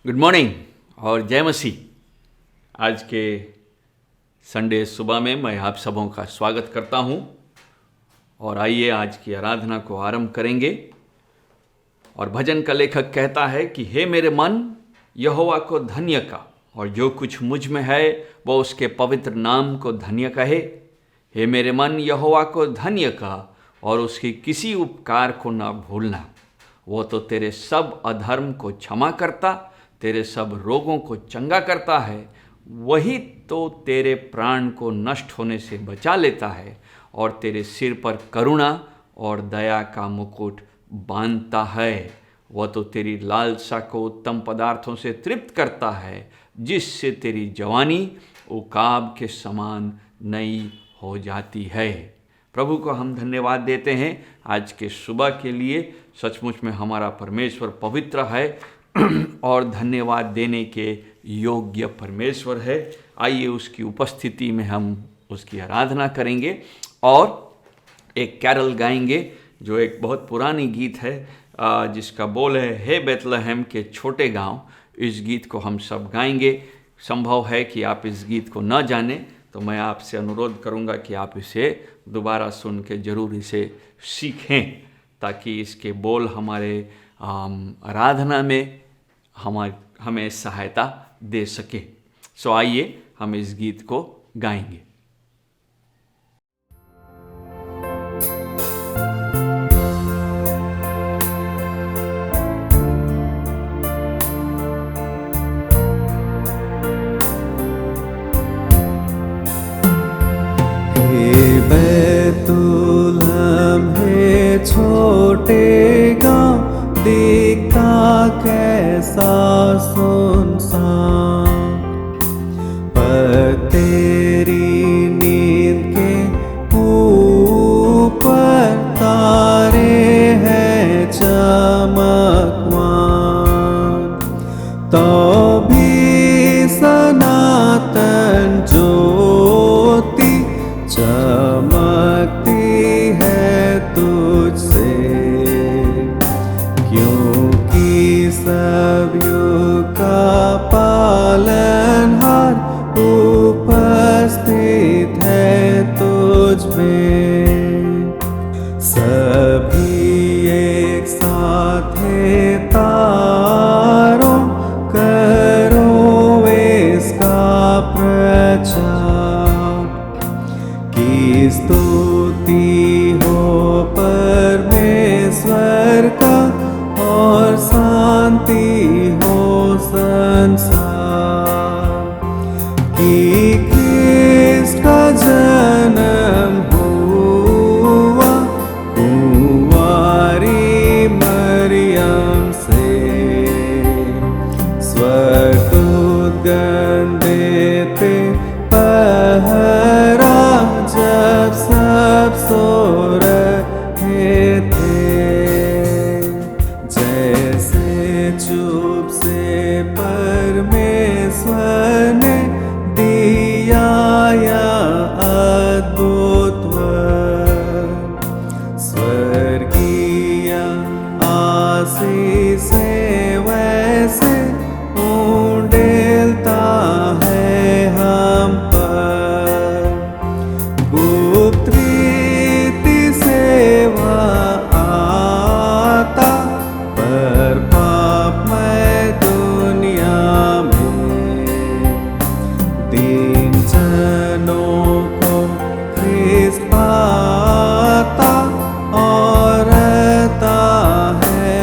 Good morning और जय मसीह। आज के संडे सुबह में मैं आप सबों का स्वागत करता हूं और आइए आज की आराधना को आरंभ करेंगे। और भजन का लेखक कहता है कि हे मेरे मन, यहोवा को धन्य का, और जो कुछ मुझ में है वो उसके पवित्र नाम को धन्य कहे। हे मेरे मन, यहोवा को धन्य का और उसकी किसी उपकार को न भूलना। वो तो तेरे सब अधर्म को क्षमा करता, तेरे सब रोगों को चंगा करता है। वही तो तेरे प्राण को नष्ट होने से बचा लेता है और तेरे सिर पर करुणा और दया का मुकुट बांधता है। वह तो तेरी लालसा को उत्तम पदार्थों से तृप्त करता है, जिससे तेरी जवानी उकाब के समान नई हो जाती है। प्रभु को हम धन्यवाद देते हैं आज के सुबह के लिए। सचमुच में हमारा परमेश्वर पवित्र है और धन्यवाद देने के योग्य परमेश्वर है। आइए उसकी उपस्थिति में हम उसकी आराधना करेंगे और एक कैरल गाएंगे, जो एक बहुत पुरानी गीत है जिसका बोल है, हे बेथलेहम के छोटे गांव। इस गीत को हम सब गाएंगे। संभव है कि आप इस गीत को न जानें, तो मैं आपसे अनुरोध करूंगा कि आप इसे दोबारा सुन के जरूर इसे सीखें, ताकि इसके बोल हमारे आराधना में हमें सहायता दे सके। सो आइए हम इस गीत को गाएंगे। हे बैतुलहम है छोटे गाँव, दिखता कैसा सुनसान, पर तेरी नींद के ऊपर तारे हैं चमकवान। तो भी सनातन ज्योति चमकती है तुझसे, क्योंकि सब युग का पालनहार उपस्थित है तुझ में। सभी एक साथ है तारों, करो इसका प्रचार, कि स्तुति हो परमेश्वर का और शांति हो संसार, कि ख्रिस्त का जन्म हुआ कुंवारी मरियम से। स्वर्गदूत गण देते पहरा, जब सब सो रहे थे। जैसे चुप से परमेश्वर ने दिया या अद्भुत वरदान, स्वर्गीय आशीष से वैसे उंडेलता है हम पर। गुप्त रीति से वह आता, पर पापमय दुनिया में दीन जनों को ख्रिस्त पाता और रहता है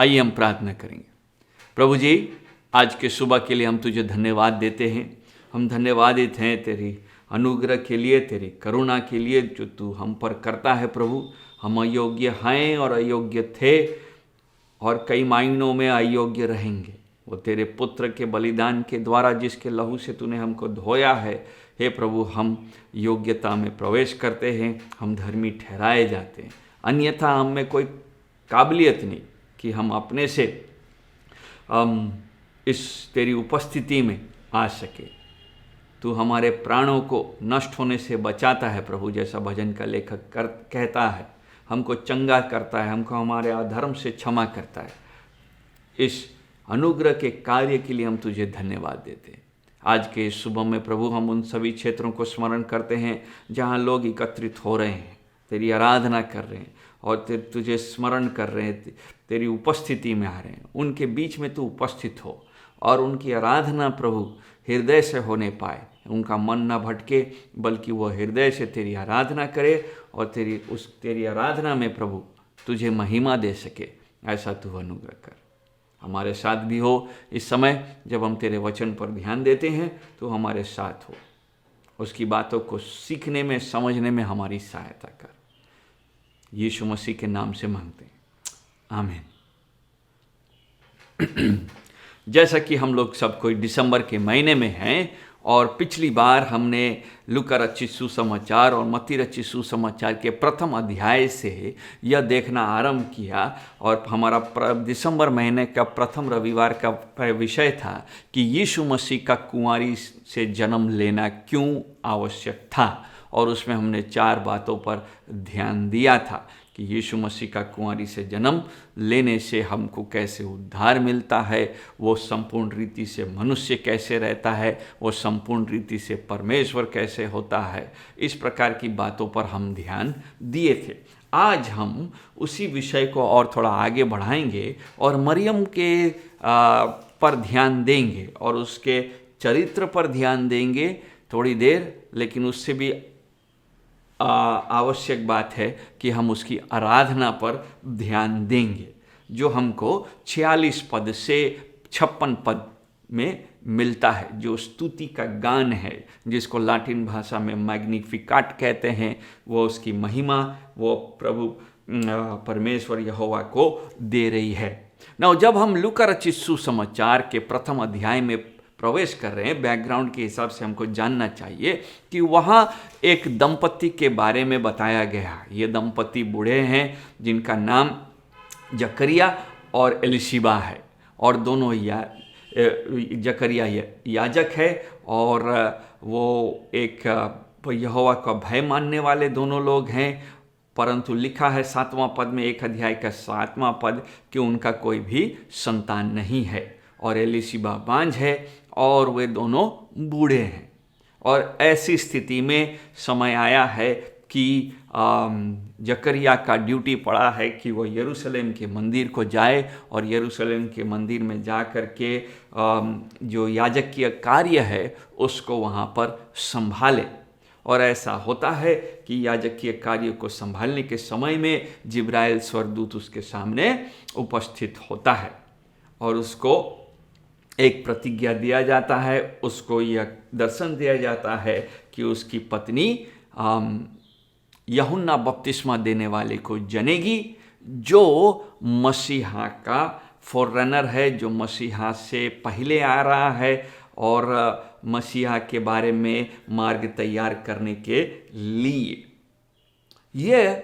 आइए हम प्रार्थना करेंगे। प्रभु जी, आज के सुबह के लिए हम तुझे धन्यवाद देते हैं। हम धन्यवादित हैं तेरी अनुग्रह के लिए, तेरी करुणा के लिए जो तू हम पर करता है। प्रभु, हम अयोग्य हैं और अयोग्य थे और कई मायनों में अयोग्य रहेंगे। वो तेरे पुत्र के बलिदान के द्वारा जिसके लहू से तूने हमको धोया है, हे प्रभु, हम योग्यता में प्रवेश करते हैं, हम धर्मी ठहराए जाते हैं। अन्यथा हम में कोई काबिलियत नहीं कि हम अपने से इस तेरी उपस्थिति में आ सके। तू हमारे प्राणों को नष्ट होने से बचाता है प्रभु, जैसा भजन का लेखक कहता है। हमको चंगा करता है, हमको हमारे अधर्म से क्षमा करता है। इस अनुग्रह के कार्य के लिए हम तुझे धन्यवाद देते हैं। आज के इस सुबह में प्रभु, हम उन सभी क्षेत्रों को स्मरण करते हैं जहाँ लोग एकत्रित हो रहे हैं, तेरी आराधना कर रहे हैं और तुझे स्मरण कर रहे हैं, तेरी उपस्थिति में आ रहे हैं। उनके बीच में तू उपस्थित हो और उनकी आराधना प्रभु हृदय से होने पाए, उनका मन ना भटके, बल्कि वो हृदय से तेरी आराधना करे और तेरी आराधना में प्रभु तुझे महिमा दे सके। ऐसा तू अनुग्रह कर। हमारे साथ भी हो इस समय जब हम तेरे वचन पर ध्यान देते हैं, तो हमारे साथ हो, उसकी बातों को सीखने में, समझने में हमारी सहायता कर। यीशु मसीह के नाम से मांगते हैं, आमीन। जैसा कि हम लोग सब कोई दिसंबर के महीने में हैं और पिछली बार हमने लूका रचित सुसमाचार और मत्ती रचित सुसमाचार के प्रथम अध्याय से यह देखना आरंभ किया और हमारा दिसंबर महीने का प्रथम रविवार का विषय था कि यीशु मसीह का कुंवारी से जन्म लेना क्यों आवश्यक था। और उसमें हमने 4 बातों पर ध्यान दिया था कि यीशु मसीह का कुंवारी से जन्म लेने से हमको कैसे उद्धार मिलता है, वो संपूर्ण रीति से मनुष्य कैसे रहता है, वो संपूर्ण रीति से परमेश्वर कैसे होता है। इस प्रकार की बातों पर हम ध्यान दिए थे। आज हम उसी विषय को और थोड़ा आगे बढ़ाएंगे और मरियम के पर ध्यान देंगे और उसके चरित्र पर ध्यान देंगे थोड़ी देर। लेकिन उससे भी आवश्यक बात है कि हम उसकी आराधना पर ध्यान देंगे, जो हमको 46 पद से 56 पद में मिलता है, जो स्तुति का गान है, जिसको लाटिन भाषा में मैग्निफिकाट कहते हैं। वो उसकी महिमा वो प्रभु परमेश्वर यहोवा को दे रही है। ना जब हम लूका रचित सुसमाचार के प्रथम अध्याय में प्रवेश कर रहे हैं, बैकग्राउंड के हिसाब से हमको जानना चाहिए कि वहाँ एक दंपति के बारे में बताया गया। ये दंपति बूढ़े हैं जिनका नाम जकरिया और एलिशिबा है और दोनों जकरिया याजक है और वो एक यहोवा का भय मानने वाले दोनों लोग हैं। परंतु लिखा है 7वां पद में, 1 अध्याय का 7वां पद, कि उनका कोई भी संतान नहीं है और एलिशिबा बांझ है और वे दोनों बूढ़े हैं। और ऐसी स्थिति में समय आया है कि जकरिया का ड्यूटी पड़ा है कि वो यरूशलेम के मंदिर को जाए और यरूशलेम के मंदिर में जा कर के जो याजकीय कार्य है उसको वहाँ पर संभाले। और ऐसा होता है कि याजकीय कार्य को संभालने के समय में जिब्राइल स्वर्गदूत उसके सामने उपस्थित होता है और उसको एक प्रतिज्ञा दिया जाता है, उसको यह दर्शन दिया जाता है कि उसकी पत्नी यूहन्ना बपतिस्मा देने वाले को जनेगी, जो मसीहा का फॉररनर है, जो मसीहा से पहले आ रहा है और मसीहा के बारे में मार्ग तैयार करने के लिए। यह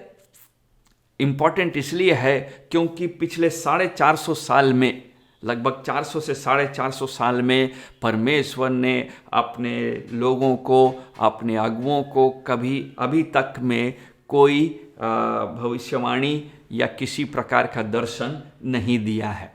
इम्पॉर्टेंट इसलिए है क्योंकि पिछले 450 साल में, लगभग 400 से 450 साल में परमेश्वर ने अपने लोगों को, अपने अगुओं को कभी अभी तक में कोई भविष्यवाणी या किसी प्रकार का दर्शन नहीं दिया है।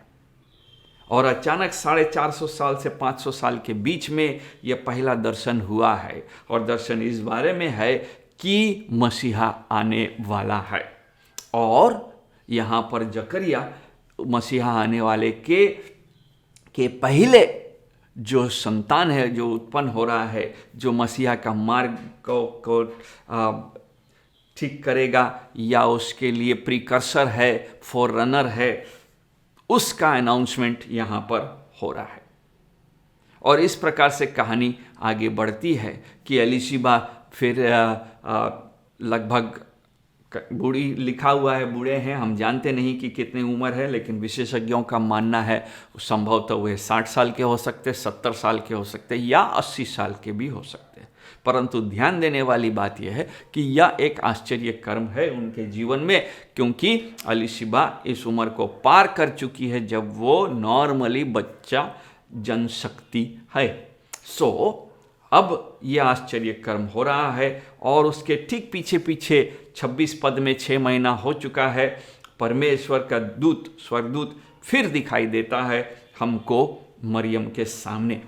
और अचानक 450 साल से 500 साल के बीच में यह पहला दर्शन हुआ है और दर्शन इस बारे में है कि मसीहा आने वाला है। और यहाँ पर जकरिया मसीहा आने वाले के पहले जो संतान है, जो उत्पन्न हो रहा है, जो मसीहा का मार्ग को ठीक करेगा या उसके लिए प्रीकर्सर है, फॉररनर है, उसका अनाउंसमेंट यहाँ पर हो रहा है। और इस प्रकार से कहानी आगे बढ़ती है कि एलिशिबा फिर लगभग बूढ़ी, लिखा हुआ है बूढ़े हैं, हम जानते नहीं कि कितनी उम्र है, लेकिन विशेषज्ञों का मानना है संभवतः वह 60 साल के हो सकते, 70 साल के हो सकते या 80 साल के भी हो सकते। परंतु ध्यान देने वाली बात यह है कि यह एक आश्चर्य कर्म है उनके जीवन में, क्योंकि एलिशिबा इस उम्र को पार कर चुकी है जब वो नॉर्मली बच्चा जन सकती है। अब यह आश्चर्य कर्म हो रहा है और उसके ठीक पीछे पीछे 26 पद में 6 महीना हो चुका है, परमेश्वर का दूत, स्वर्गदूत फिर दिखाई देता है हमको मरियम के सामने।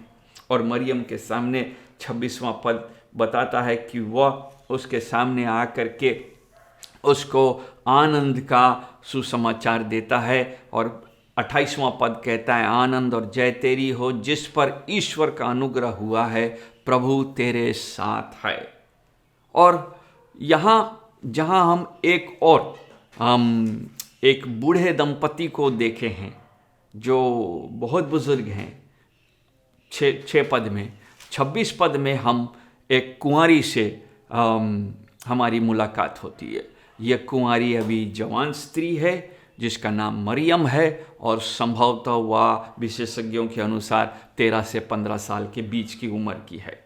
और मरियम के सामने 26वां पद बताता है कि वह उसके सामने आकर के उसको आनंद का सुसमाचार देता है। और 28वां पद कहता है, आनंद और जय तेरी हो जिस पर ईश्वर का अनुग्रह हुआ है, प्रभु तेरे साथ है। और यहाँ जहाँ हम एक बूढ़े दंपति को देखे हैं जो बहुत बुजुर्ग हैं, 6 पद में, 26 पद में हम एक कुंवारी से हमारी मुलाकात होती है। यह कुंवारी अभी जवान स्त्री है जिसका नाम मरियम है और संभवतः वह विशेषज्ञों के अनुसार 13 से 15 साल के बीच की उम्र की है।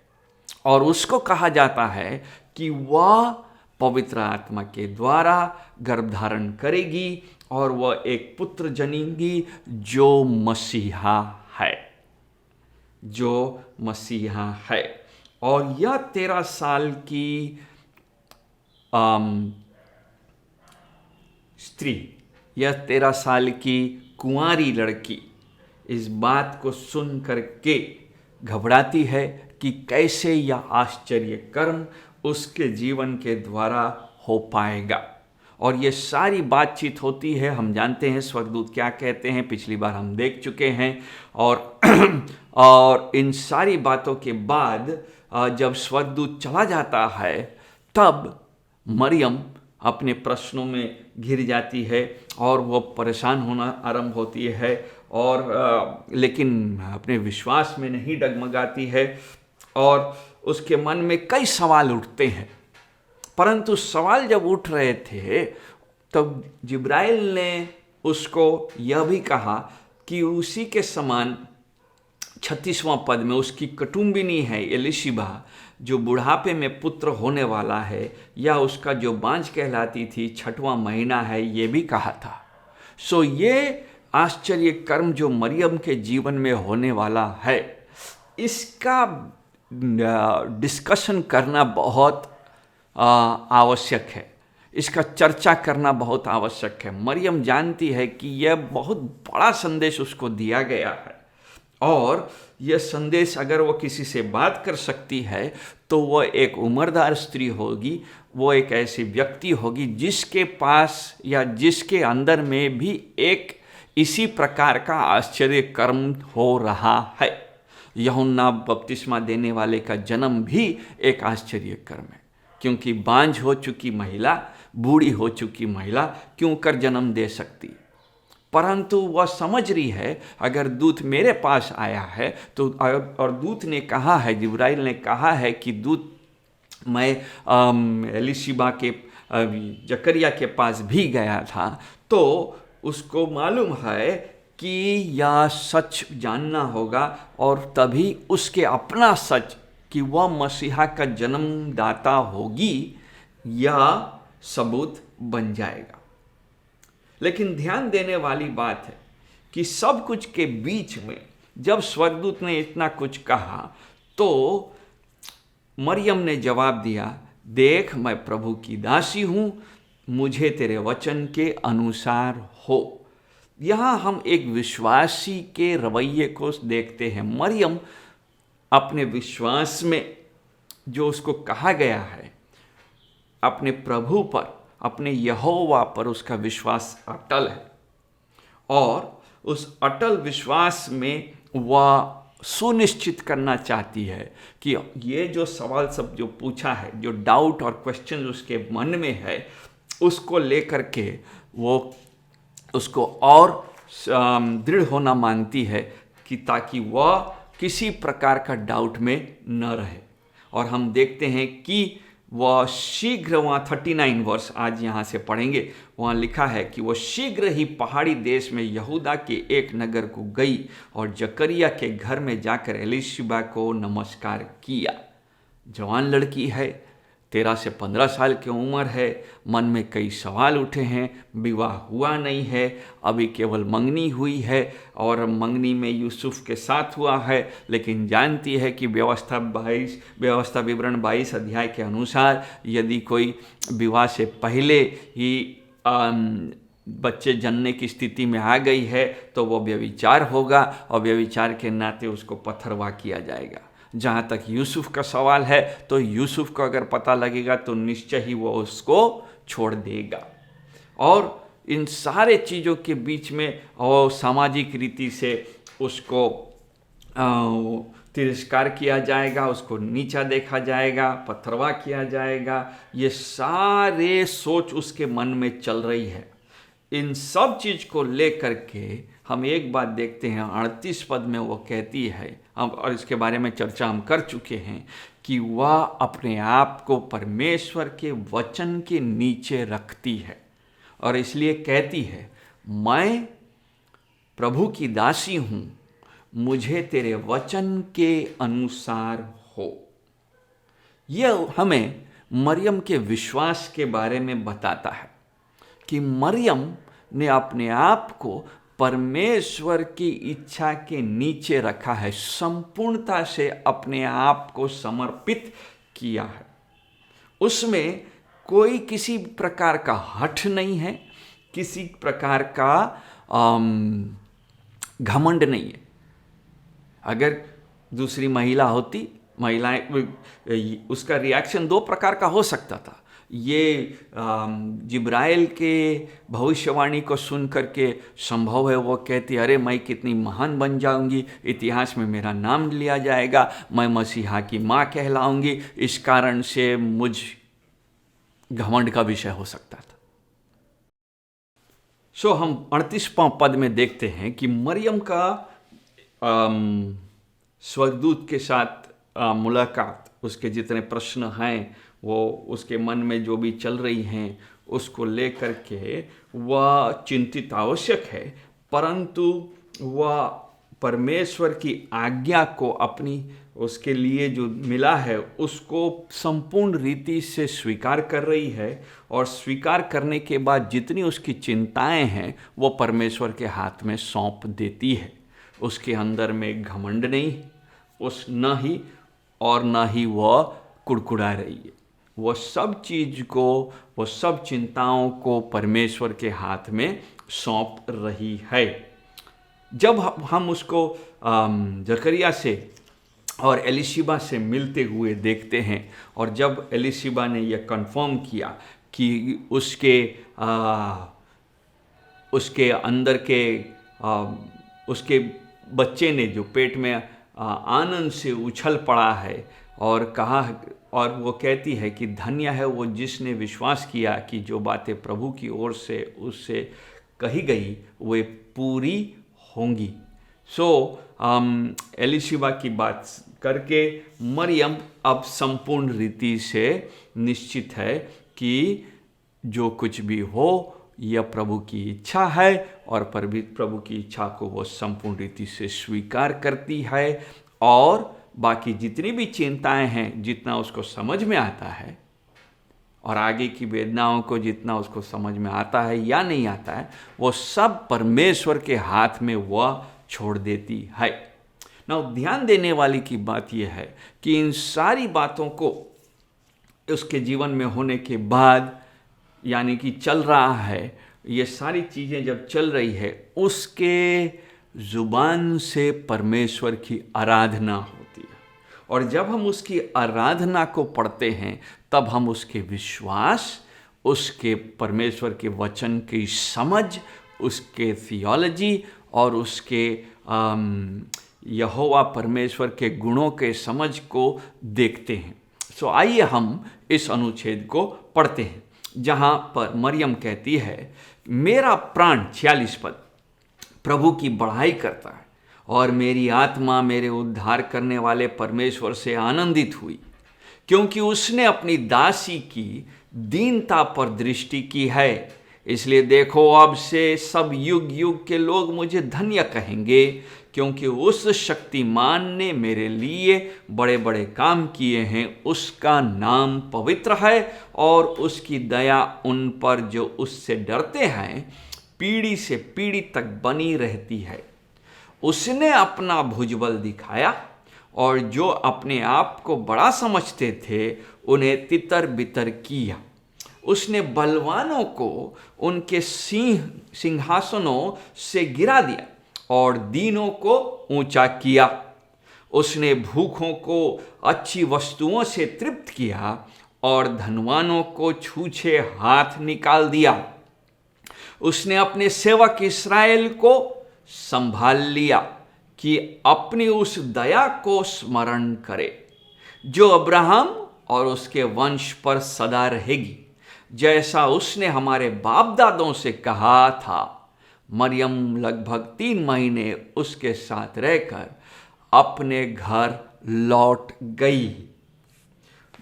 और उसको कहा जाता है कि वह पवित्र आत्मा के द्वारा गर्भधारण करेगी और वह एक पुत्र जनेगी जो मसीहा है, जो मसीहा है। और यह 13 साल की स्त्री, यह 13 साल की कुंवारी लड़की इस बात को सुन करके घबराती है कि कैसे यह आश्चर्य कर्म उसके जीवन के द्वारा हो पाएगा। और ये सारी बातचीत होती है, हम जानते हैं स्वर्गदूत क्या कहते हैं, पिछली बार हम देख चुके हैं। और इन सारी बातों के बाद जब स्वर्गदूत चला जाता है तब मरियम अपने प्रश्नों में घिर जाती है और वो परेशान होना आरंभ होती है, और लेकिन अपने विश्वास में नहीं डगमगाती है और उसके मन में कई सवाल उठते हैं। परंतु सवाल जब उठ रहे थे तब जिब्राइल ने उसको यह भी कहा कि उसी के समान 36वां पद में उसकी कुटुंबिनी है एलिशिबा, जो बुढ़ापे में पुत्र होने वाला है, या उसका जो बांझ कहलाती थी 6वां महीना है, ये भी कहा था। सो ये आश्चर्य कर्म जो मरियम के जीवन में होने वाला है, इसका डिस्कशन करना बहुत आवश्यक है, इसका चर्चा करना बहुत आवश्यक है। मरियम जानती है कि यह बहुत बड़ा संदेश उसको दिया गया है और यह संदेश अगर वो किसी से बात कर सकती है तो वह एक उम्रदार स्त्री होगी, वो एक ऐसी व्यक्ति होगी जिसके पास या जिसके अंदर में भी एक इसी प्रकार का आश्चर्य कर्म हो रहा है। यूहन्ना बपतिस्मा देने वाले का जन्म भी एक आश्चर्य कर्म है, क्योंकि बांझ हो चुकी महिला, बूढ़ी हो चुकी महिला क्यों कर जन्म दे सकती, परंतु वह समझ रही है अगर दूत मेरे पास आया है तो, और दूत ने कहा है, जिब्राइल ने कहा है कि दूत मैं एलिशिबा के जकरिया के पास भी गया था, तो उसको मालूम है कि यह सच जानना होगा और तभी उसके अपना सच कि वह मसीहा का जन्मदाता होगी यह सबूत बन जाएगा। लेकिन ध्यान देने वाली बात है कि सब कुछ के बीच में जब स्वर्गदूत ने इतना कुछ कहा तो मरियम ने जवाब दिया, देख मैं प्रभु की दासी हूँ, मुझे तेरे वचन के अनुसार हो। यहाँ हम एक विश्वासी के रवैये को देखते हैं। मरियम अपने विश्वास में जो उसको कहा गया है, अपने प्रभु पर, अपने यहोवा पर उसका विश्वास अटल है और उस अटल विश्वास में वह सुनिश्चित करना चाहती है कि ये जो सवाल सब जो पूछा है, जो डाउट और क्वेश्चन उसके मन में है, उसको लेकर के वो उसको और दृढ़ होना मांगती है कि ताकि वह किसी प्रकार का डाउट में न रहे। और हम देखते हैं कि वह शीघ्र, वहाँ 39 वर्ष आज यहाँ से पढ़ेंगे, वहाँ लिखा है कि वह शीघ्र ही पहाड़ी देश में यहूदा के एक नगर को गई और जकरिया के घर में जाकर एलिशिबा को नमस्कार किया। जवान लड़की है, 13 से 15 साल की उम्र है, मन में कई सवाल उठे हैं, विवाह हुआ नहीं है, अभी केवल मंगनी हुई है और मंगनी में यूसुफ के साथ हुआ है, लेकिन जानती है कि व्यवस्था विवरण 22 अध्याय के अनुसार यदि कोई विवाह से पहले ही बच्चे जनने की स्थिति में आ गई है तो वो व्यभिचार होगा और व्यभिचार के नाते उसको पथरवाह किया जाएगा। जहाँ तक यूसुफ का सवाल है तो यूसुफ को अगर पता लगेगा तो निश्चय ही वो उसको छोड़ देगा। और इन सारे चीज़ों के बीच में और सामाजिक रीति से उसको तिरस्कार किया जाएगा, उसको नीचा देखा जाएगा, पथरवाह किया जाएगा, ये सारे सोच उसके मन में चल रही है। इन सब चीज़ को लेकर के हम एक बात देखते हैं, 38 पद में वो कहती है, हम और इसके बारे में चर्चा हम कर चुके हैं कि वह अपने आप को परमेश्वर के वचन के नीचे रखती है और इसलिए कहती है, मैं प्रभु की दासी हूँ, मुझे तेरे वचन के अनुसार हो। यह हमें मरियम के विश्वास के बारे में बताता है कि मरियम ने अपने आप को परमेश्वर की इच्छा के नीचे रखा है, संपूर्णता से अपने आप को समर्पित किया है। उसमें कोई किसी प्रकार का हठ नहीं है, किसी प्रकार का घमंड नहीं है। अगर दूसरी महिला होती, महिलाएं, उसका रिएक्शन 2 प्रकार का हो सकता था। ये जिब्राइल के भविष्यवाणी को सुन करके संभव है वो कहती, अरे मैं कितनी महान बन जाऊंगी, इतिहास में मेरा नाम लिया जाएगा, मैं मसीहा की माँ कहलाऊंगी, इस कारण से मुझ घमंड का विषय हो सकता था। हम 38वां पद में देखते हैं कि मरियम का स्वर्गदूत के साथ मुलाकात, उसके जितने प्रश्न हैं, वो उसके मन में जो भी चल रही हैं उसको लेकर के वह चिंतित आवश्यक है, परंतु वह परमेश्वर की आज्ञा को अपनी उसके लिए जो मिला है उसको संपूर्ण रीति से स्वीकार कर रही है। और स्वीकार करने के बाद जितनी उसकी चिंताएं हैं वो परमेश्वर के हाथ में सौंप देती है। उसके अंदर में घमंड नहीं, न ही वह कुड़कुड़ा रही है। वो सब चीज़ को, वो सब चिंताओं को परमेश्वर के हाथ में सौंप रही है। जब हम उसको जकरिया से और एलिशिबा से मिलते हुए देखते हैं और जब एलिशिबा ने यह कंफर्म किया कि उसके अंदर के उसके बच्चे ने जो पेट में आनंद से उछल पड़ा है और कहा, और वो कहती है कि धन्य है वो जिसने विश्वास किया कि जो बातें प्रभु की ओर से उससे कही गई वे पूरी होंगी। एलिशिबा की बात करके मरियम अब संपूर्ण रीति से निश्चित है कि जो कुछ भी हो यह प्रभु की इच्छा है और प्रभु की इच्छा को वो संपूर्ण रीति से स्वीकार करती है। और बाकी जितनी भी चिंताएं हैं, जितना उसको समझ में आता है और आगे की वेदनाओं को जितना उसको समझ में आता है या नहीं आता है, वो सब परमेश्वर के हाथ में वह छोड़ देती है। ना ध्यान देने वाली की बात यह है कि इन सारी बातों को उसके जीवन में होने के बाद, यानी कि चल रहा है, ये सारी चीज़ें जब चल रही है, उसके जुबान से परमेश्वर की आराधना होती है। और जब हम उसकी आराधना को पढ़ते हैं तब हम उसके विश्वास, उसके परमेश्वर के वचन की समझ, उसके थियोलॉजी और उसके यहोवा परमेश्वर के गुणों के समझ को देखते हैं। आइए हम इस अनुच्छेद को पढ़ते हैं जहाँ पर मरियम कहती है, मेरा प्राण, 46 पद, प्रभु की बड़ाई करता है और मेरी आत्मा मेरे उद्धार करने वाले परमेश्वर से आनंदित हुई, क्योंकि उसने अपनी दासी की दीनता पर दृष्टि की है। इसलिए देखो, अब से सब युग युग के लोग मुझे धन्य कहेंगे, क्योंकि उस शक्तिमान ने मेरे लिए बड़े बड़े काम किए हैं। उसका नाम पवित्र है और उसकी दया उन पर जो उससे डरते हैं पीढ़ी से पीढ़ी तक बनी रहती है। उसने अपना भुजबल दिखाया और जो अपने आप को बड़ा समझते थे उन्हें तितर बितर किया। उसने बलवानों को उनके सिंहासनों से गिरा दिया और दीनों को ऊंचा किया। उसने भूखों को अच्छी वस्तुओं से तृप्त किया और धनवानों को छूछे हाथ निकाल दिया। उसने अपने सेवक इस्राएल को संभाल लिया कि अपनी उस दया को स्मरण करे जो अब्राहम और उसके वंश पर सदा रहेगी, जैसा उसने हमारे बाप दादों से कहा था। मरियम लगभग 3 महीने उसके साथ रहकर अपने घर लौट गई।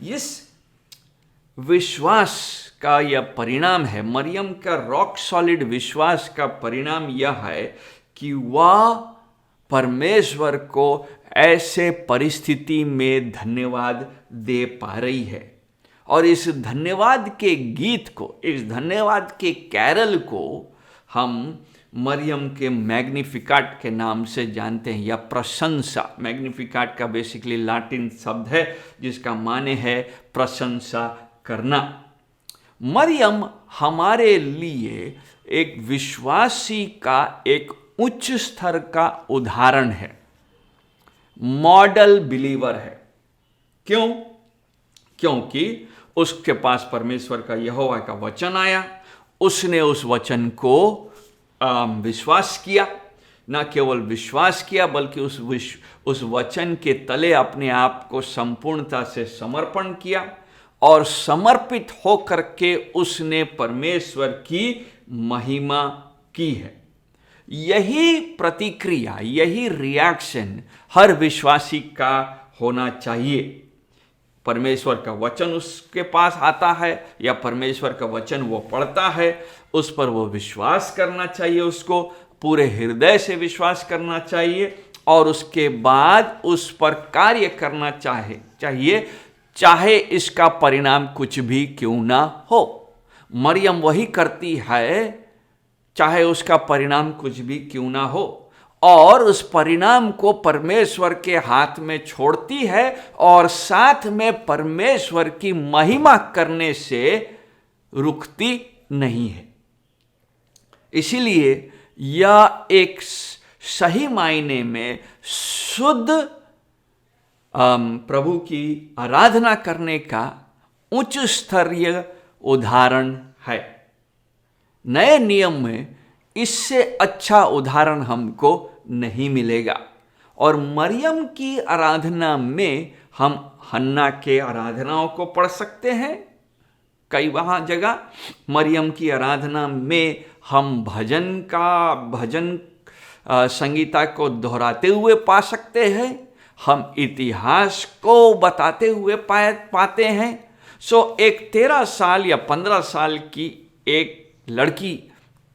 इस विश्वास का यह परिणाम है, मरियम का रॉक सॉलिड विश्वास का परिणाम यह है कि वह परमेश्वर को ऐसे परिस्थिति में धन्यवाद दे पा रही है। और इस धन्यवाद के गीत को, इस धन्यवाद के कैरल को हम मरियम के मैग्निफिकाट के नाम से जानते हैं, या प्रशंसा। मैग्निफिकाट का बेसिकली लैटिन शब्द है जिसका माने है प्रशंसा करना। मरियम हमारे लिए एक विश्वासी का एक उच्च स्तर का उदाहरण है, मॉडल बिलीवर है। क्यों? क्योंकि उसके पास परमेश्वर का यहोवा का वचन आया, उसने उस वचन को विश्वास किया। न केवल विश्वास किया बल्कि उस वचन के तले अपने आप को संपूर्णता से समर्पण किया और समर्पित होकर के उसने परमेश्वर की महिमा की है। यही प्रतिक्रिया, यही रिएक्शन हर विश्वासी का होना चाहिए। परमेश्वर का वचन उसके पास आता है या परमेश्वर का वचन वो पढ़ता है, उस पर वो विश्वास करना चाहिए, उसको पूरे हृदय से विश्वास करना चाहिए और उसके बाद उस पर कार्य करना चाहिए, चाहे इसका परिणाम कुछ भी क्यों ना हो। मरियम वही करती है, चाहे उसका परिणाम कुछ भी क्यों ना हो, और उस परिणाम को परमेश्वर के हाथ में छोड़ती है और साथ में परमेश्वर की महिमा करने से रुकती नहीं है। इसीलिए यह एक सही मायने में शुद्ध प्रभु की आराधना करने का उच्च स्तरीय उदाहरण है। नए नियम में इससे अच्छा उदाहरण हमको नहीं मिलेगा। और मरियम की आराधना में हम हन्ना के आराधनाओं को पढ़ सकते हैं, कई वहाँ जगह। मरियम की आराधना में हम भजन संगीता को दोहराते हुए पा सकते हैं, हम इतिहास को बताते हुए पाते हैं। एक 13 साल या 15 साल की एक लड़की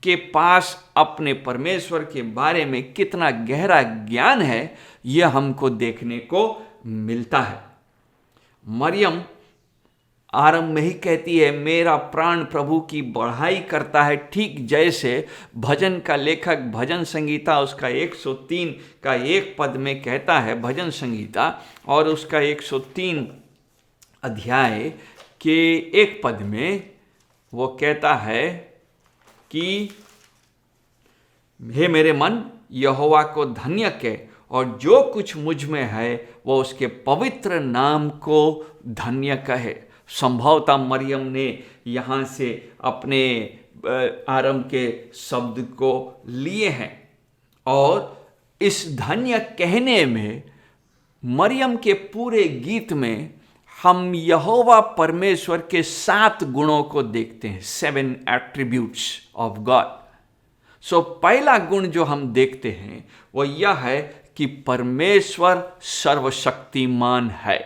के पास अपने परमेश्वर के बारे में कितना गहरा ज्ञान है, यह हमको देखने को मिलता है। मरियम आरंभ में ही कहती है, मेरा प्राण प्रभु की बढ़ाई करता है, ठीक जैसे भजन का लेखक भजन संगीता उसका 103 का एक पद में कहता है, भजन संगीता और उसका 103 अध्याय के एक पद में वो कहता है कि हे मेरे मन यहोवा को धन्य कह और जो कुछ मुझ में है वो उसके पवित्र नाम को धन्य कहे। संभवतः मरियम ने यहाँ से अपने आरंभ के शब्द को लिए हैं और इस धन्य कहने में मरियम के पूरे गीत में हम यहोवा परमेश्वर के 7 गुणों को देखते हैं, 7 एट्रीब्यूट्स ऑफ गॉड। सो पहला गुण जो हम देखते हैं वो यह है कि परमेश्वर सर्वशक्तिमान है।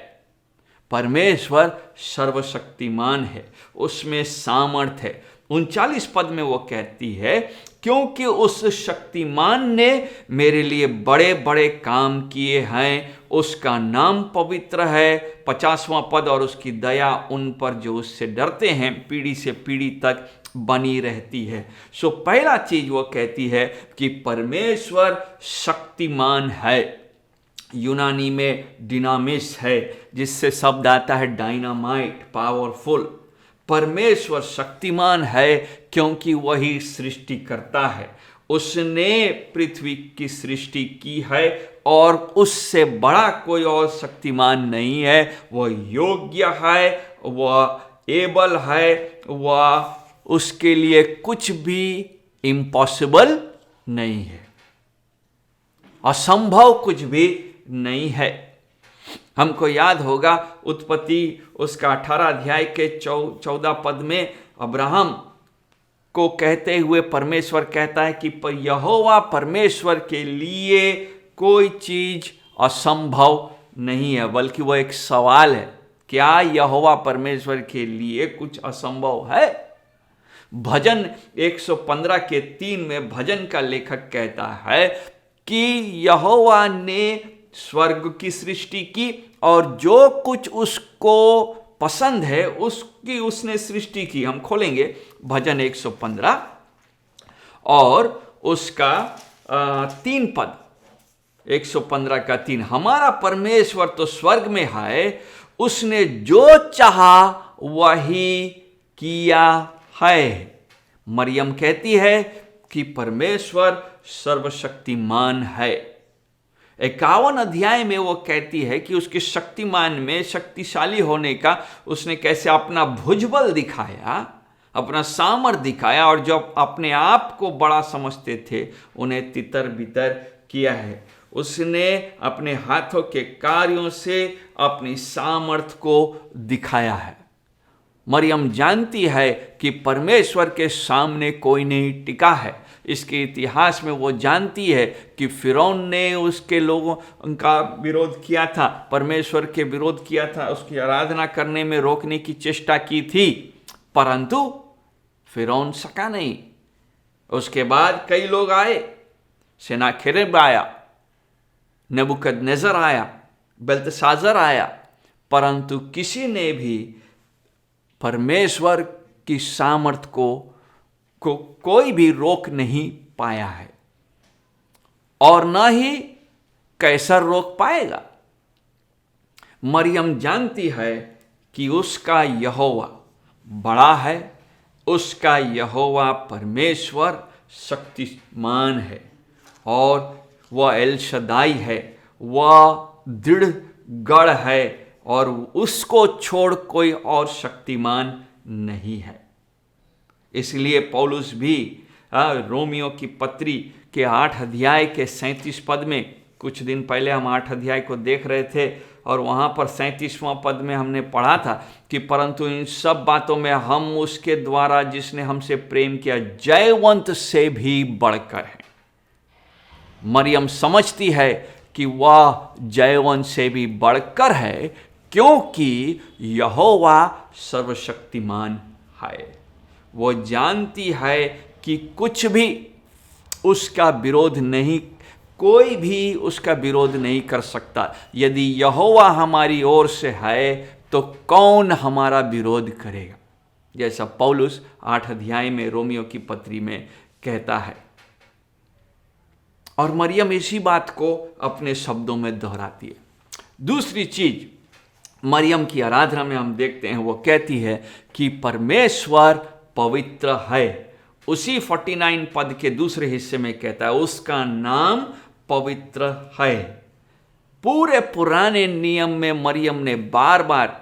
परमेश्वर सर्वशक्तिमान है, उसमें सामर्थ्य है। 39 पद में वो कहती है, क्योंकि उस शक्तिमान ने मेरे लिए बड़े बड़े काम किए हैं, उसका नाम पवित्र है। 50वां पद, और उसकी दया उन पर जो उससे डरते हैं पीढ़ी से पीढ़ी तक बनी रहती है। सो पहला चीज वो कहती है कि परमेश्वर शक्तिमान है। यूनानी में डिनामिस है, जिससे शब्द आता है डायनामाइट, पावरफुल। परमेश्वर शक्तिमान है क्योंकि वही सृष्टि करता है। उसने पृथ्वी की सृष्टि की है और उससे बड़ा कोई और शक्तिमान नहीं है। वह योग्य है, वह एबल है, वह उसके लिए कुछ भी इम्पॉसिबल नहीं है, असंभव कुछ भी नहीं है। हमको याद होगा उत्पत्ति उसका 18 अध्याय के 14 पद में अब्राहम को कहते हुए परमेश्वर कहता है कि यहोवा परमेश्वर के लिए कोई चीज असंभव नहीं है, बल्कि वह एक सवाल है, क्या यहोवा परमेश्वर के लिए कुछ असंभव है? भजन 115 के 3 में भजन का लेखक कहता है कि यहोवा ने स्वर्ग की सृष्टि की और जो कुछ उसको पसंद है उसकी उसने सृष्टि की। हम खोलेंगे भजन 115 और उसका 3 पद, 115 का 3। हमारा परमेश्वर तो स्वर्ग में है, उसने जो चाहा वही किया है। मरियम कहती है कि परमेश्वर सर्वशक्तिमान है। 51 अध्याय में वो कहती है कि उसके शक्तिमान में शक्तिशाली होने का उसने कैसे अपना भुजबल दिखाया, अपना सामर्थ दिखाया, और जो अपने आप को बड़ा समझते थे उन्हें तितर बितर किया है। उसने अपने हाथों के कार्यों से अपनी सामर्थ को दिखाया है। मरियम जानती है कि परमेश्वर के सामने कोई नहीं टिका है। इसके इतिहास में वो जानती है कि फिरौन ने उसके लोगों का विरोध किया था, परमेश्वर के विरोध किया था, उसकी आराधना करने में रोकने की चेष्टा की थी, परंतु फिरौन सका नहीं। उसके बाद कई लोग आए, सेनाखेरेब आया, नेबुकदनेजर आया, बेल्तशाजर आया, परंतु किसी ने भी परमेश्वर की सामर्थ को कोई भी रोक नहीं पाया है, और न ही कैसर रोक पाएगा। मरियम जानती है कि उसका यहोवा बड़ा है, उसका यहोवा परमेश्वर शक्तिमान है, और वह एल शदाई है, वह दृढ़ गढ़ है, और उसको छोड़ कोई और शक्तिमान नहीं है। इसलिए पौलुस भी रोमियो की पत्री के 8 अध्याय के 37 पद में, कुछ दिन पहले हम 8 अध्याय को देख रहे थे और वहाँ पर 37वां पद में हमने पढ़ा था कि परंतु इन सब बातों में हम उसके द्वारा जिसने हमसे प्रेम किया जयवंत से भी बढ़कर हैं। मरियम समझती है कि वह जयवंत से भी बढ़कर है, क्योंकि यहोवा सर्वशक्तिमान है। वो जानती है कि कुछ भी उसका विरोध नहीं, कोई भी उसका विरोध नहीं कर सकता। यदि यहोवा हमारी ओर से है तो कौन हमारा विरोध करेगा, जैसा पौलुस 8 अध्याय में रोमियो की पत्री में कहता है। और मरियम इसी बात को अपने शब्दों में दोहराती है। दूसरी चीज मरियम की आराधना में हम देखते हैं, वो कहती है कि परमेश्वर पवित्र है। उसी 49 पद के दूसरे हिस्से में कहता है उसका नाम पवित्र है। पूरे पुराने नियम में मरियम ने बार बार